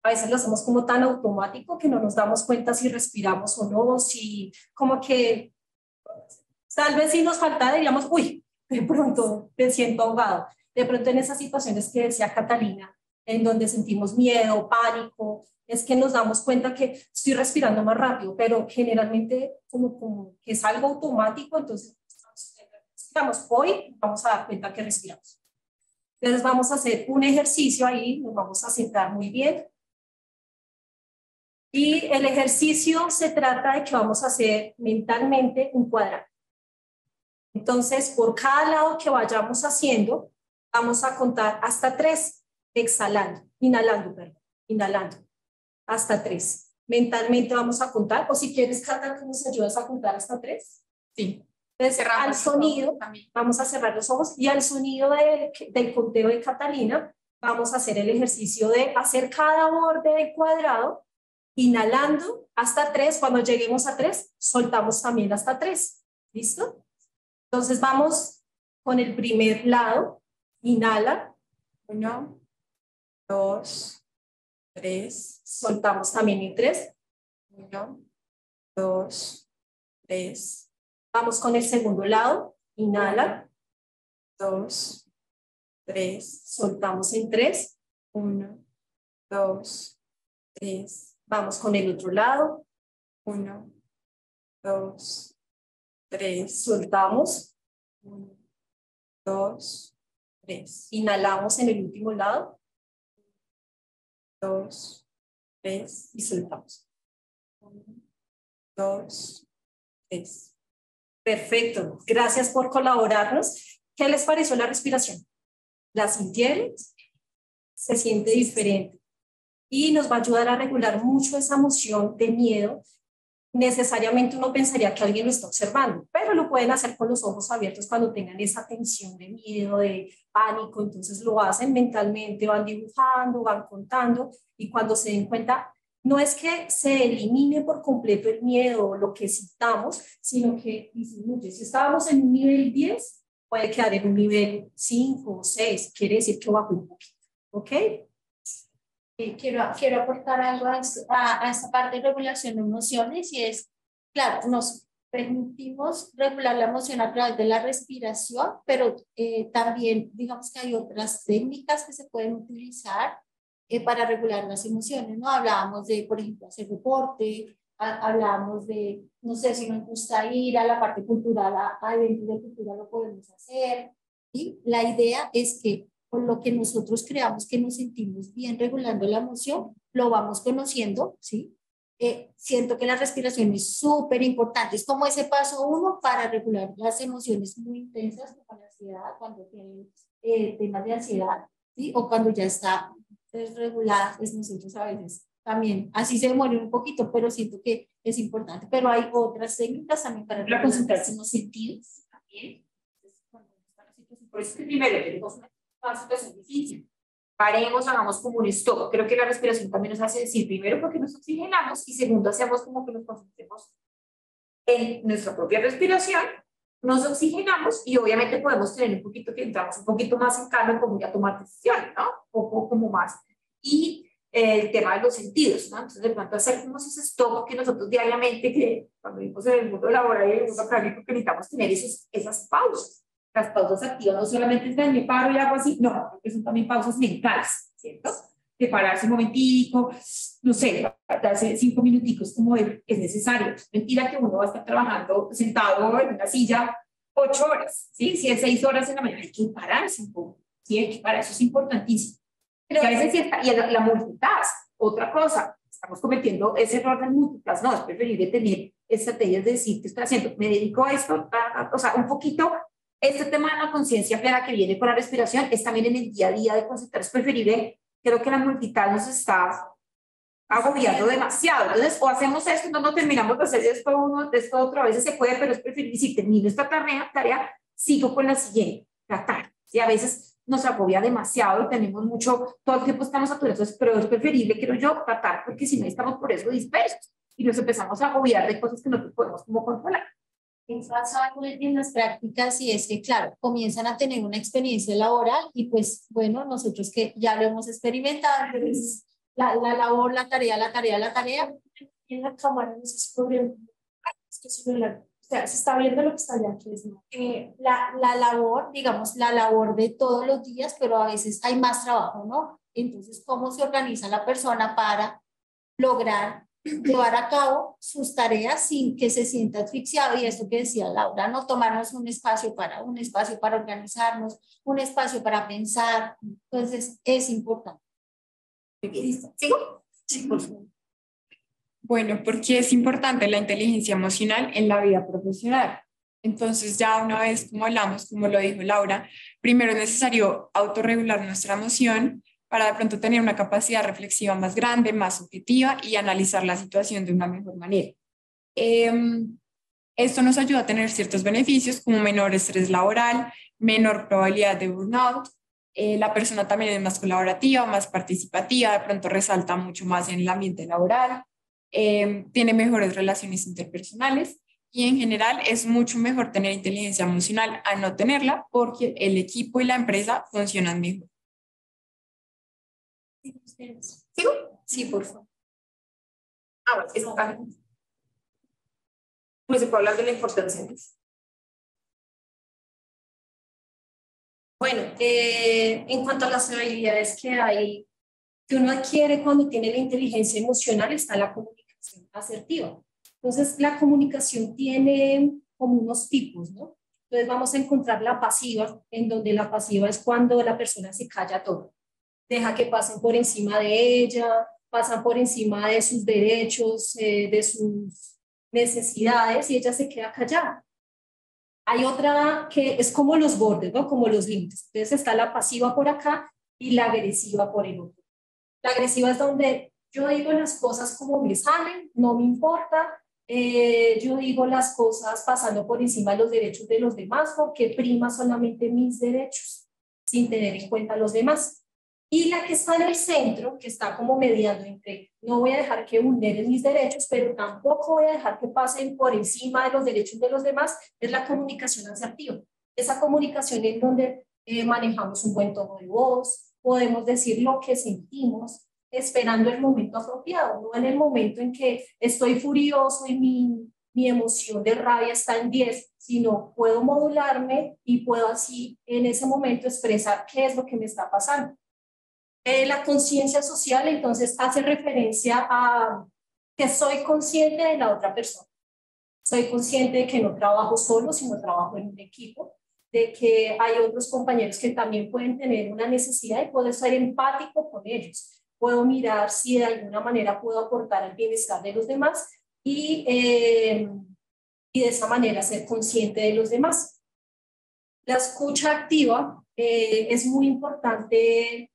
A veces lo hacemos como tan automático que no nos damos cuenta si respiramos o no, si como que tal vez si nos falta diríamos, uy, de pronto me siento ahogado. De pronto en esas situaciones que decía Catalina, en donde sentimos miedo, pánico, es que nos damos cuenta que estoy respirando más rápido, pero generalmente como que es algo automático, entonces respiramos. Hoy vamos a dar cuenta que respiramos. Entonces vamos a hacer un ejercicio ahí, nos vamos a sentar muy bien. Y el ejercicio se trata de que vamos a hacer mentalmente un cuadrado. Entonces, por cada lado que vayamos haciendo, vamos a contar hasta 3, inhalando, hasta 3. Mentalmente vamos a contar, o si quieres, Cata, ¿cómo nos ayudas a contar hasta 3? Sí. Entonces, al sonido, vamos a cerrar los ojos y al sonido del conteo de Catalina, vamos a hacer el ejercicio de hacer cada borde del cuadrado, inhalando hasta 3. Cuando lleguemos a 3, soltamos también hasta 3. ¿Listo? Entonces vamos con el primer lado. Inhala. 1, 2, 3. Soltamos también en 3. 1, 2, 3. Vamos con el segundo lado. Inhala. 2, 3. Soltamos en 3. 1, 2, 3. Vamos con el otro lado. 1, 2, 3. Soltamos. 1, 2, 3. Inhalamos en el último lado. 2, 3. Y soltamos. 1, 2, 3. Perfecto. Gracias por colaborarnos. ¿Qué les pareció la respiración? ¿La sintieron? Se siente diferente. Y nos va a ayudar a regular mucho esa emoción de miedo. Necesariamente uno pensaría que alguien lo está observando, pero lo pueden hacer con los ojos abiertos cuando tengan esa tensión de miedo, de pánico. Entonces lo hacen mentalmente, van dibujando, van contando, y cuando se den cuenta, no es que se elimine por completo el miedo o lo que sintamos, sino que disminuye. Si estábamos en un nivel 10, puede quedar en un nivel 5 o 6, quiere decir que bajó un poquito. ¿Ok? Quiero aportar algo a esta parte de regulación de emociones, y es, claro, nos permitimos regular la emoción a través de la respiración, pero también digamos que hay otras técnicas que se pueden utilizar para regular las emociones, ¿no? Hablábamos de, por ejemplo, hacer deporte, hablábamos de, no sé, si nos gusta ir a la parte cultural, a eventos de cultura, lo podemos hacer. Y la idea es que con lo que nosotros creamos que nos sentimos bien regulando la emoción, lo vamos conociendo, ¿sí? Siento que la respiración es súper importante, es como ese paso uno para regular las emociones muy intensas, como la ansiedad, cuando tienen temas de ansiedad, ¿sí? O cuando ya está desregulada, pues nosotros a veces también, así se demora un poquito, pero siento que es importante. Pero hay otras técnicas también para La concentración los sentidos, también. Por eso es que primero tenemos una situación difícil. Paremos, hagamos como un stop. Creo que la respiración también nos hace decir, primero, porque nos oxigenamos, y segundo, hacemos como que nos concentremos en nuestra propia respiración, nos oxigenamos y obviamente podemos tener un poquito que entramos un poquito más en calma, como ya tomar decisiones, ¿no? Un poco como más. Y el tema de los sentidos, ¿no? Entonces, de pronto, hacer como ese stop que nosotros diariamente, que cuando vivimos en el mundo laboral y en el mundo académico, que necesitamos tener esas pausas. Las pausas activas no solamente es de me paro y hago así, no, porque son también pausas mentales, ¿cierto? De pararse un momentico, no sé, darse 5 minuticos como es necesario. Es mentira que uno va a estar trabajando sentado en una silla 8 horas, ¿sí? Si es 6 horas en la mañana, hay que pararse un poco, ¿sí? Hay que parar, eso es importantísimo. Pero a veces sí está, y la multitask, otra cosa, estamos cometiendo ese error del multitask, no, es preferible tener estrategias de decir que estoy haciendo, me dedico a esto, o sea, un poquito. Este tema de la conciencia plena que viene con la respiración es también en el día a día de concentrarse. Es preferible, creo que la multitask nos está agobiando demasiado. Entonces, o hacemos esto, no terminamos de hacer esto otro, a veces se puede, pero es preferible, si termino esta tarea, sigo con la siguiente, tratar. ¿Sí? A veces nos agobia demasiado, tenemos mucho, todo el tiempo estamos saturados, pero es preferible, creo yo, tratar, porque si no estamos por eso dispersos y nos empezamos a agobiar de cosas que no podemos como controlar. Pasa algo en las prácticas y es que, claro, comienzan a tener una experiencia laboral y pues, bueno, nosotros que ya lo hemos experimentado, pues, la labor, la tarea, En la cámara, no sé si podrían, es que si no o sea, se está viendo lo que está allá, que es, ¿no? la labor, digamos, la labor de todos los días, pero a veces hay más trabajo, ¿no? Entonces, ¿cómo se organiza la persona para lograr llevar a cabo sus tareas sin que se sienta asfixiado? Y esto que decía Laura, no tomarnos un espacio para organizarnos, un espacio para pensar. Entonces, es importante. ¿Sigo? Sí, por favor. Bueno, porque es importante la inteligencia emocional en la vida profesional. Entonces, ya una vez, como hablamos, como lo dijo Laura, primero es necesario autorregular nuestra emoción para de pronto tener una capacidad reflexiva más grande, más objetiva y analizar la situación de una mejor manera. Esto nos ayuda a tener ciertos beneficios como menor estrés laboral, menor probabilidad de burnout. La persona también es más colaborativa, más participativa, de pronto resalta mucho más en el ambiente laboral, tiene mejores relaciones interpersonales y en general es mucho mejor tener inteligencia emocional a no tenerla porque el equipo y la empresa funcionan mejor. ¿Sigo? Sí, por favor. Bueno, pues se puede hablar de la importancia de eso. Bueno, en cuanto a las habilidades que uno adquiere cuando tiene la inteligencia emocional, está la comunicación asertiva. Entonces, la comunicación tiene como unos tipos, ¿no? Entonces, vamos a encontrar la pasiva, en donde la pasiva es cuando la persona se calla todo. Deja que pasen por encima de ella, pasan por encima de sus derechos, de sus necesidades, y ella se queda callada. Hay otra que es como los bordes, ¿no? Como los límites. Entonces está la pasiva por acá y la agresiva por el otro. La agresiva es donde yo digo las cosas como me salen, no me importa. Yo digo las cosas pasando por encima de los derechos de los demás porque prima solamente mis derechos sin tener en cuenta a los demás. Y la que está en el centro, que está como mediando entre no voy a dejar que vulneren mis derechos, pero tampoco voy a dejar que pasen por encima de los derechos de los demás, es la comunicación asertiva. Esa comunicación es donde manejamos un buen tono de voz, podemos decir lo que sentimos, esperando el momento apropiado, no en el momento en que estoy furioso y mi emoción de rabia está en 10, sino puedo modularme y puedo así en ese momento expresar qué es lo que me está pasando. La conciencia social, entonces, hace referencia a que soy consciente de la otra persona. Soy consciente de que no trabajo solo, sino trabajo en un equipo, de que hay otros compañeros que también pueden tener una necesidad y puedo ser empático con ellos. Puedo mirar si de alguna manera puedo aportar al bienestar de los demás y de esa manera ser consciente de los demás. La escucha activa es muy importante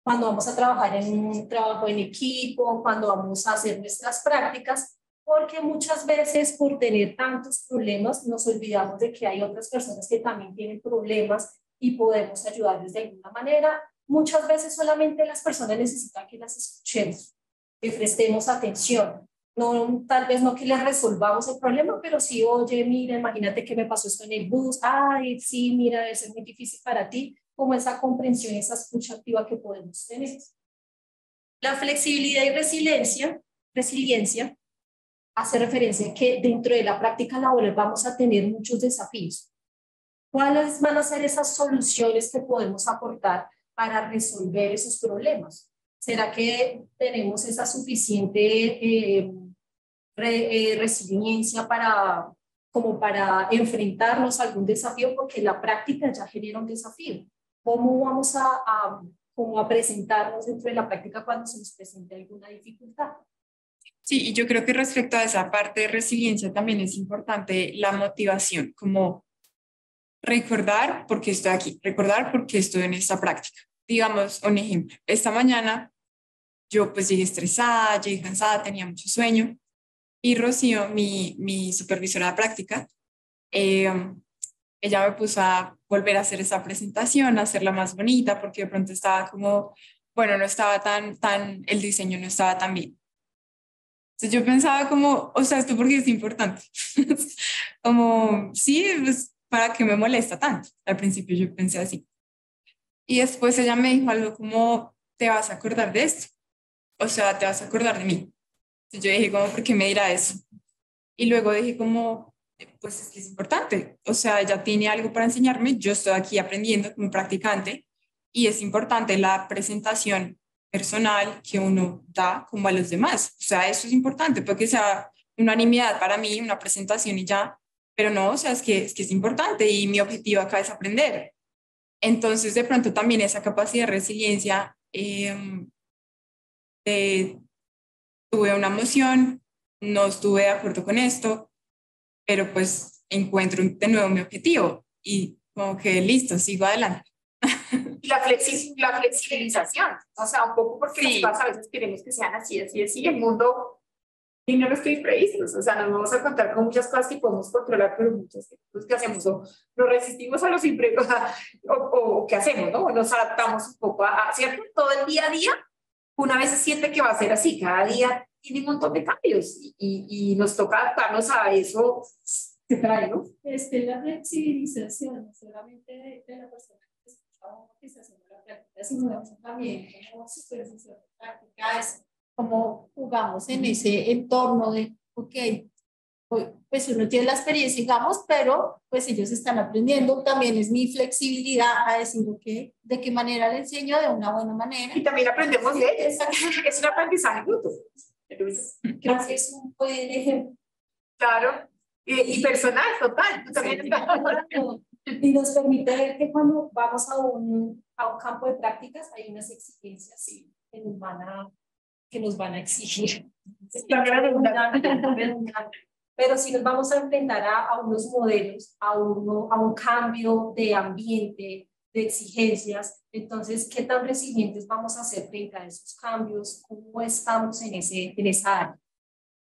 cuando vamos a trabajar en un trabajo en equipo, cuando vamos a hacer nuestras prácticas, porque muchas veces por tener tantos problemas nos olvidamos de que hay otras personas que también tienen problemas y podemos ayudarles de alguna manera. Muchas veces solamente las personas necesitan que las escuchemos, que prestemos atención. No, tal vez no que les resolvamos el problema, pero sí, oye, mira, imagínate que me pasó esto en el bus, ay, sí, mira, debe ser muy difícil para ti, como esa comprensión, esa escucha activa que podemos tener. La flexibilidad y resiliencia hace referencia a que dentro de la práctica laboral vamos a tener muchos desafíos. ¿Cuáles van a ser esas soluciones que podemos aportar para resolver esos problemas? ¿Será que tenemos esa suficiente resiliencia como para enfrentarnos a algún desafío? Porque la práctica ya genera un desafío. ¿Cómo vamos como a presentarnos dentro de la práctica cuando se nos presente alguna dificultad? Sí, y yo creo que respecto a esa parte de resiliencia también es importante la motivación, como recordar por qué estoy aquí, recordar por qué estoy en esta práctica. Digamos, un ejemplo, esta mañana yo pues llegué estresada, llegué cansada, tenía mucho sueño y Rocío, mi supervisora de práctica, ella me puso a volver a hacer esa presentación, a hacerla más bonita porque de pronto estaba como, bueno, no estaba el diseño no estaba tan bien. Entonces yo pensaba como, o sea, ¿esto por qué es importante? Como, sí, pues, ¿para qué me molesta tanto? Al principio yo pensé así. Y después ella me dijo algo como, te vas a acordar de esto. O sea, te vas a acordar de mí. Entonces yo dije como, ¿por qué me dirá eso? Y luego dije como, pues es que es importante. O sea, ella tiene algo para enseñarme. Yo estoy aquí aprendiendo como practicante y es importante la presentación personal que uno da como a los demás. O sea, eso es importante porque sea unanimidad para mí, una presentación y ya. Pero no, o sea, es importante y mi objetivo acá es aprender. Entonces, de pronto también esa capacidad de resiliencia, tuve una emoción, no estuve de acuerdo con esto, pero pues encuentro de nuevo mi objetivo y como que listo, sigo adelante. La flexibilización, o sea, un poco porque Sí. las cosas a veces queremos que sean así, el mundo y no estoy previstos, o sea, nos vamos a encontrar con muchas cosas que podemos controlar, pero muchas cosas que hacemos o nos resistimos a los imprevistos, o ¿qué hacemos, no? Nos adaptamos un poco ¿cierto? Todo el día a día, una vez se siente que va a ser así, cada día tiene un montón de cambios y nos toca adaptarnos a eso que trae, ¿no? La flexibilización, no solamente de la persona que está haciendo la práctica, sino también como supervisión de práctica, es como jugamos en ese entorno de, ok, pues uno tiene la experiencia, digamos, pero pues ellos están aprendiendo, también es mi flexibilidad a decir, ok, de qué manera le enseño de una buena manera. Y también aprendemos de ellos, es un aprendizaje mutuo. Creo que es un buen ejemplo. Claro, y personal, total. También Y nos permite ver que cuando vamos a un campo de prácticas hay unas exigencias que nos van a exigir. Pero si nos vamos a enfrentar a unos modelos, a un cambio de ambiente, de exigencias, entonces, ¿qué tan resilientes vamos a ser frente a esos cambios? ¿Cómo estamos en esa área?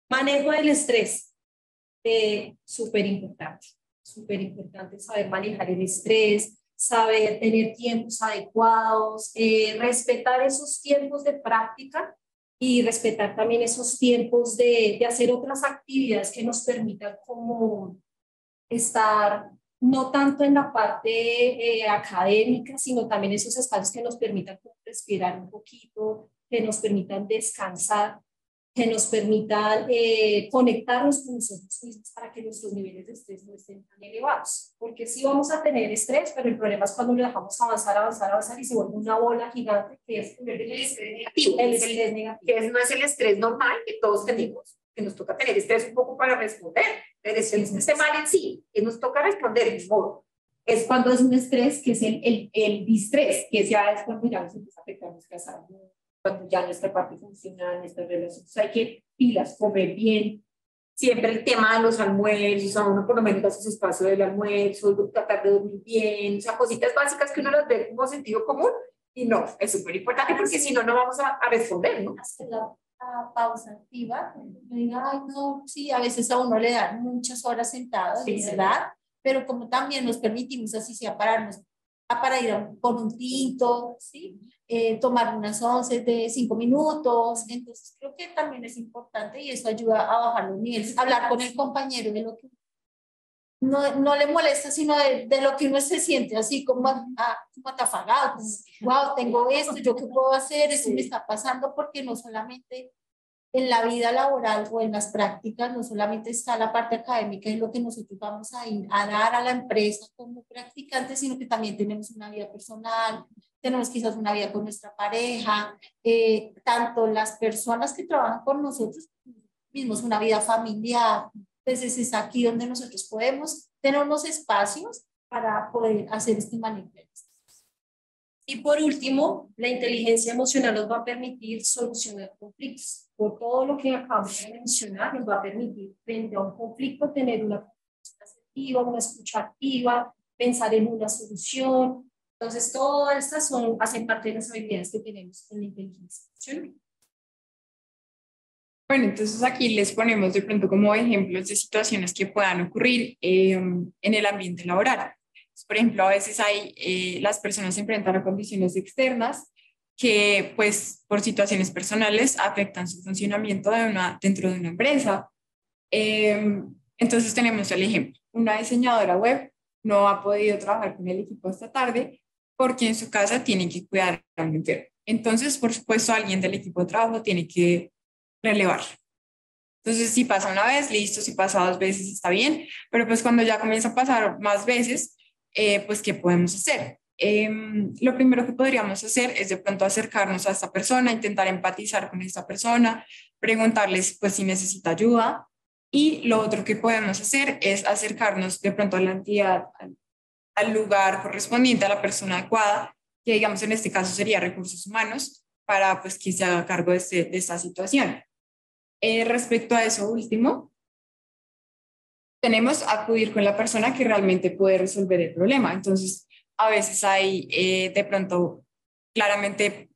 Manejo del estrés, súper importante saber manejar el estrés, saber tener tiempos adecuados, respetar esos tiempos de práctica y respetar también esos tiempos de hacer otras actividades que nos permitan como estar no tanto en la parte académica, sino también esos espacios que nos permitan respirar un poquito, que nos permitan descansar. que nos permitan conectarnos con nosotros mismos para que nuestros niveles de estrés no estén tan elevados. Porque sí vamos a tener estrés, pero el problema es cuando lo dejamos avanzar y se vuelve una bola gigante que es el estrés negativo. El estrés negativo. Que no es el estrés normal que todos tenemos, que nos toca tener estrés un poco para responder. El estrés esté mal en sí, que nos toca responder de modo. Es cuando es un estrés que es el distrés, que ya es cuando ya nos empieza a afectar nuestra salud, cuando ya nuestra parte funcional, nuestras relaciones. Hay que pilas, comer bien. Siempre el tema de los almuerzos, a uno por lo menos hace su espacio del almuerzo, tratar de dormir bien, o sea, cositas básicas que uno las ve como sentido común y no, es súper importante porque si no, no vamos a responder, ¿no? Hacer la pausa activa, yo diga, ay, no, sí, a veces a uno le dan muchas horas sentado, Sí, ¿verdad? Pero como también nos permitimos, así sea, pararnos para ir por un tinto, ¿sí? Tomar unas 11 de 5 minutos, entonces creo que también es importante y eso ayuda a bajar los niveles, hablar con el compañero de lo que no le molesta, sino de lo que uno se siente así como atafagado, como, wow, tengo esto, ¿yo qué puedo hacer? Eso me está pasando, porque no solamente en la vida laboral o en las prácticas, no solamente está la parte académica, es lo que nosotros vamos a ir a dar a la empresa como practicantes, sino que también tenemos una vida personal, tenemos quizás una vida con nuestra pareja, tanto las personas que trabajan con nosotros mismos, una vida familiar. Entonces es aquí donde nosotros podemos tener unos espacios para poder hacer este manejo. Y por último, la inteligencia emocional nos va a permitir solucionar conflictos. Por todo lo que acabamos de mencionar, nos va a permitir, frente a un conflicto, tener una comunicación asertiva, una escucha activa, pensar en una solución. Entonces, todas estas hacen parte de las habilidades que tenemos en la inteligencia emocional. Bueno, entonces aquí les ponemos de pronto como ejemplos de situaciones que puedan ocurrir en el ambiente laboral. Por ejemplo, a veces las personas se enfrentan a condiciones externas que, pues, por situaciones personales afectan su funcionamiento dentro de una empresa. Entonces tenemos el ejemplo. Una diseñadora web no ha podido trabajar con el equipo esta tarde porque en su casa tienen que cuidar a un enfermo. Entonces, por supuesto, alguien del equipo de trabajo tiene que relevar. Entonces, si pasa una vez, listo, si pasa 2 veces, está bien, pero pues cuando ya comienza a pasar más veces, pues, ¿qué podemos hacer? Lo primero que podríamos hacer es de pronto acercarnos a esta persona, intentar empatizar con esta persona, preguntarles pues si necesita ayuda, y lo otro que podemos hacer es acercarnos de pronto a la entidad, al lugar correspondiente, a la persona adecuada, que digamos en este caso sería recursos humanos, para pues que se haga cargo de esta situación. Respecto a eso último, tenemos acudir con la persona que realmente puede resolver el problema. Entonces, a veces hay de pronto, claramente,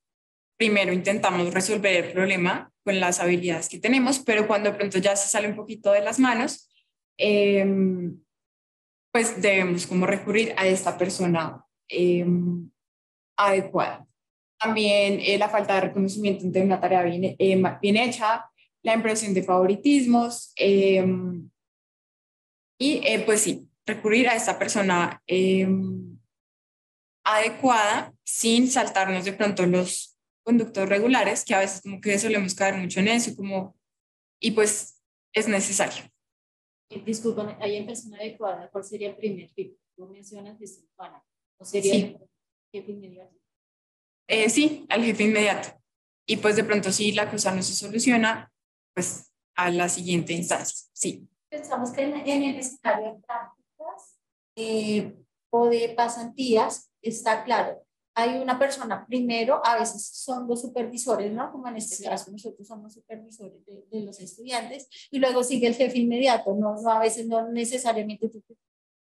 primero intentamos resolver el problema con las habilidades que tenemos, pero cuando de pronto ya se sale un poquito de las manos, pues debemos como recurrir a esta persona adecuada. También la falta de reconocimiento ante una tarea bien hecha, la impresión de favoritismos, y pues sí, recurrir a esta persona adecuada sin saltarnos de pronto los conductos regulares, que a veces como que solemos caer mucho en eso, y pues es necesario. Disculpen, ¿hay en persona adecuada? ¿Cuál sería el primer tipo? Tú mencionas que es humana. ¿O sería Sí. el jefe inmediato? Sí, al jefe inmediato. Y pues de pronto si la cosa no se soluciona, pues a la siguiente instancia, sí. Pensamos que en el escenario de prácticas o de pasantías está claro. Hay una persona primero, a veces son los supervisores, ¿no? Como en este caso nosotros somos supervisores de los estudiantes, y luego sigue el jefe inmediato, no a veces no necesariamente el jefe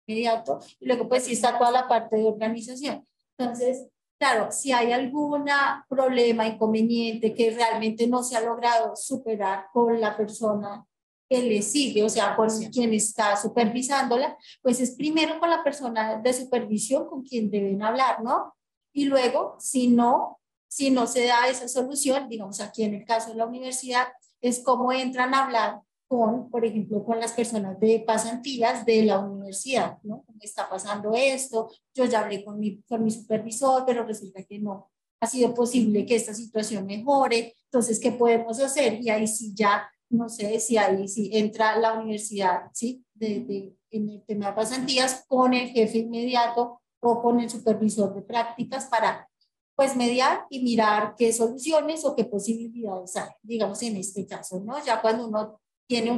inmediato, y luego pues sí está toda la parte de organización. Entonces, claro, si hay algún problema, inconveniente que realmente no se ha logrado superar con la persona que le sigue, o sea, con quien está supervisándola, pues es primero con la persona de supervisión con quien deben hablar, ¿no? Y luego, si no se da esa solución, digamos aquí en el caso de la universidad, es cómo entran a hablar con, por ejemplo, con las personas de pasantías de la universidad, ¿no? Me está pasando esto, yo ya hablé con mi supervisor, pero resulta que no ha sido posible que esta situación mejore, entonces, ¿qué podemos hacer? Y ahí sí ya, no sé si ahí sí entra la universidad, ¿sí? En el tema de pasantías con el jefe inmediato o con el supervisor de prácticas para pues mediar y mirar qué soluciones o qué posibilidades hay, digamos en este caso, ¿no? Ya cuando uno tiene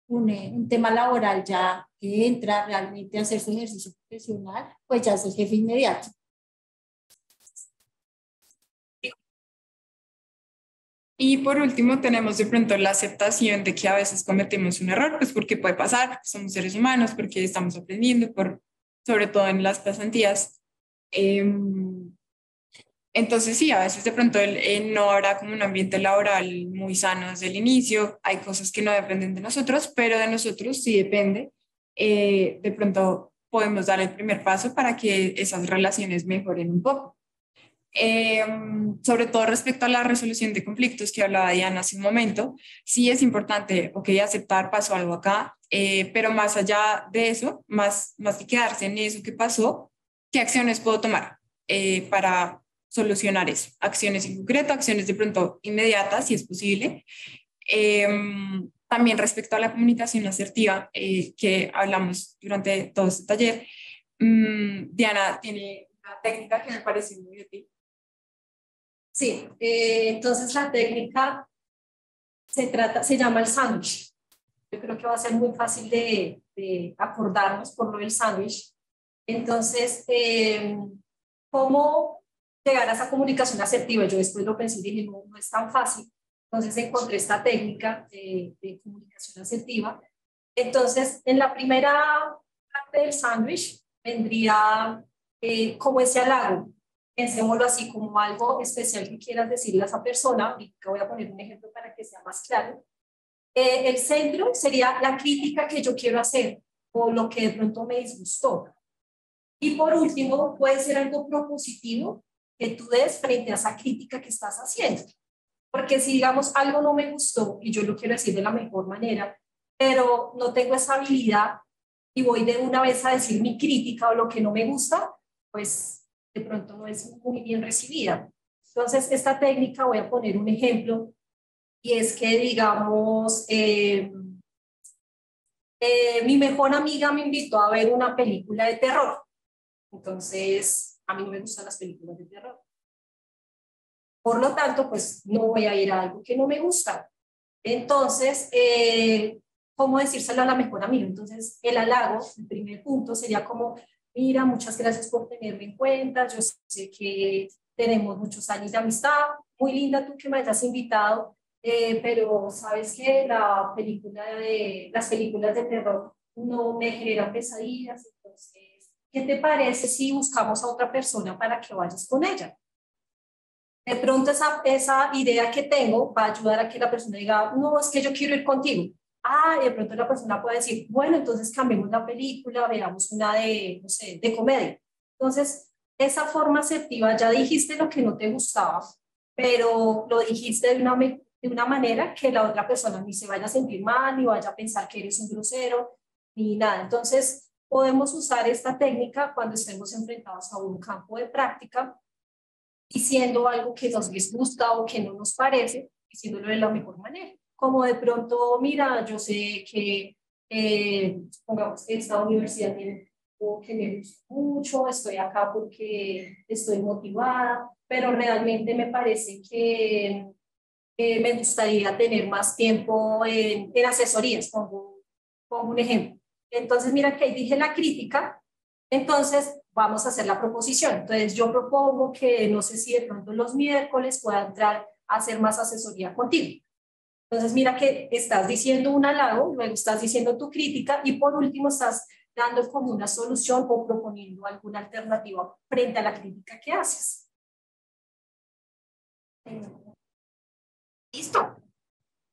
un tema laboral ya que entra realmente a hacer su ejercicio profesional, pues ya es el jefe inmediato. Y por último, tenemos de pronto la aceptación de que a veces cometemos un error, pues porque puede pasar, somos seres humanos, porque estamos aprendiendo, sobre todo en las pasantías. Entonces sí, a veces de pronto no habrá como un ambiente laboral muy sano desde el inicio, hay cosas que no dependen de nosotros, pero de nosotros sí depende. De pronto podemos dar el primer paso para que esas relaciones mejoren un poco. Sobre todo respecto a la resolución de conflictos que hablaba Diana hace un momento, sí es importante, aceptar pasó algo acá, pero más allá de eso, más que quedarse en eso que pasó, ¿qué acciones puedo tomar para solucionar eso? Acciones en concreto, acciones de pronto inmediatas, si es posible. También respecto a la comunicación asertiva que hablamos durante todo este taller, Diana tiene una técnica que me parece muy útil. Sí, entonces la técnica se llama el sándwich. Yo creo que va a ser muy fácil de acordarnos por lo del sándwich. Entonces, ¿cómo llegar a esa comunicación asertiva? Yo después lo pensé y dije, no es tan fácil. Entonces encontré esta técnica de comunicación asertiva. Entonces, en la primera parte del sándwich vendría como ese halago. Pensémoslo así como algo especial que quieras decirle a esa persona. Y voy a poner un ejemplo para que sea más claro. El centro sería la crítica que yo quiero hacer o lo que de pronto me disgustó. Y por último, puede ser algo propositivo que tú des frente a esa crítica que estás haciendo. Porque si, digamos, algo no me gustó y yo lo quiero decir de la mejor manera, pero no tengo esa habilidad y voy de una vez a decir mi crítica o lo que no me gusta, pues de pronto no es muy bien recibida. Entonces, esta técnica, voy a poner un ejemplo, y es que, digamos, mi mejor amiga me invitó a ver una película de terror. Entonces, a mí no me gustan las películas de terror. Por lo tanto, pues no voy a ir a algo que no me gusta. Entonces, ¿cómo decírselo a la mejor amiga? Entonces, el halago, el primer punto sería como, mira, muchas gracias por tenerme en cuenta, yo sé que tenemos muchos años de amistad, muy linda tú que me hayas invitado, pero sabes que las películas de terror no me generan pesadillas, entonces, ¿qué te parece si buscamos a otra persona para que vayas con ella? De pronto esa idea que tengo va a ayudar a que la persona diga, no, es que yo quiero ir contigo. Ah, y de pronto la persona puede decir, bueno, entonces cambiemos la película, veamos una de, no sé, de comedia. Entonces, esa forma asertiva, ya dijiste lo que no te gustaba, pero lo dijiste de una manera que la otra persona ni se vaya a sentir mal, ni vaya a pensar que eres un grosero, ni nada. Entonces, podemos usar esta técnica cuando estemos enfrentados a un campo de práctica, diciendo algo que nos disgusta o que no nos parece, diciéndolo de la mejor manera. Como de pronto, mira, yo sé que, supongamos que esta universidad tiene algo que me gusta mucho, estoy acá porque estoy motivada, pero realmente me parece que me gustaría tener más tiempo en asesorías, pongo un ejemplo. Entonces, mira que ahí dije la crítica, entonces vamos a hacer la proposición. Entonces, yo propongo que no sé si de pronto los miércoles pueda entrar a hacer más asesoría contigo. Entonces, mira que estás diciendo un halago, luego estás diciendo tu crítica y por último estás dando como una solución o proponiendo alguna alternativa frente a la crítica que haces. Listo.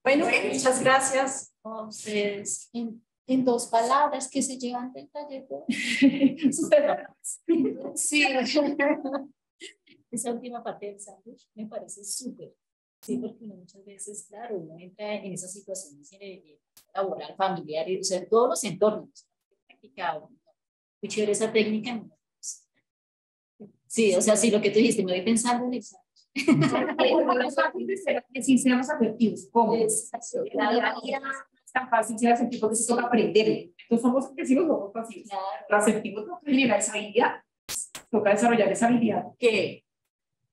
Bueno, muchas gracias. Entonces, en dos palabras que se llevan del taller. Sí, esa última parte del sándwich me parece súper. Sí, porque uno muchas veces, claro, uno entra en esas situaciones laboral, familiar, o sea, en todos los entornos. Muy chévere esa técnica. Sí, o sea, sí, lo que tú dijiste, me voy pensando en eso. Sí, seamos afectivos. ¿Cómo? La vida no es tan fácil ser afectivo que se toca aprender. Entonces somos agresivos, somos pasivos. Los afectivos toca generar esa habilidad. Toca desarrollar esa habilidad que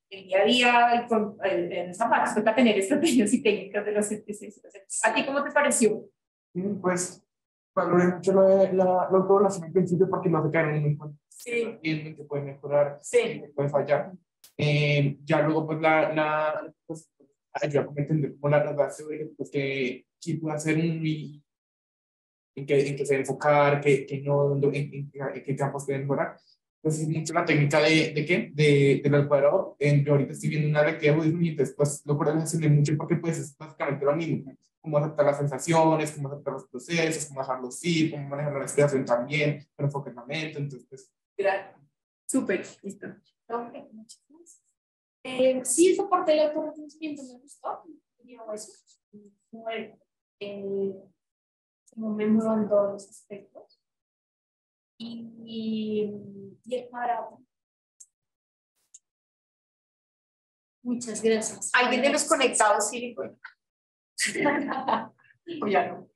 el día a día en esa parte toca tener estrategias y técnicas de las ¿A ti cómo te pareció? Pues valoré mucho la autorrelación al principio porque no se quedaron en un encuentro. Sí. Entienden que puede mejorar, Sí. que puede fallar. Ya luego, pues, pues ayuda a entender como la base de pues, que puede hacer en qué se enfocar, que no, en qué campos pueden mejorar. Entonces, es mucho la técnica ¿de qué? Del cuadrado. Yo ahorita estoy viendo una lectura de budismo y después lo relacioné mucho porque pues es básicamente lo mismo. Cómo aceptar las sensaciones, cómo aceptar los procesos, cómo dejarlos ir, cómo manejar la respiración también, el enfoque en la mente. Entonces, pues, Súper, listo. Okay, muchas gracias. Sí, esa parte del autorreconocimiento me gustó. Yo eso, como me muevo en todos los aspectos. Y el cuadrado. Muchas gracias. ¿Alguien de los conectados sí? O ya no.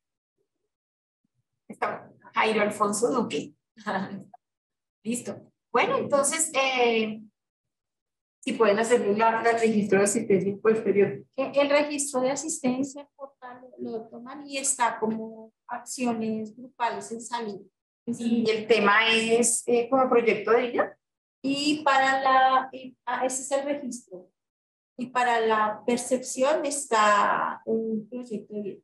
Está Jairo Alfonso Duque. Listo. Bueno, entonces, si pueden hacer el registro de asistencia posterior. El registro de asistencia portal lo toman y está como acciones grupales en salud. Y el tema es como proyecto de vida. Y ese es el registro. Y para la percepción está un proyecto de vida.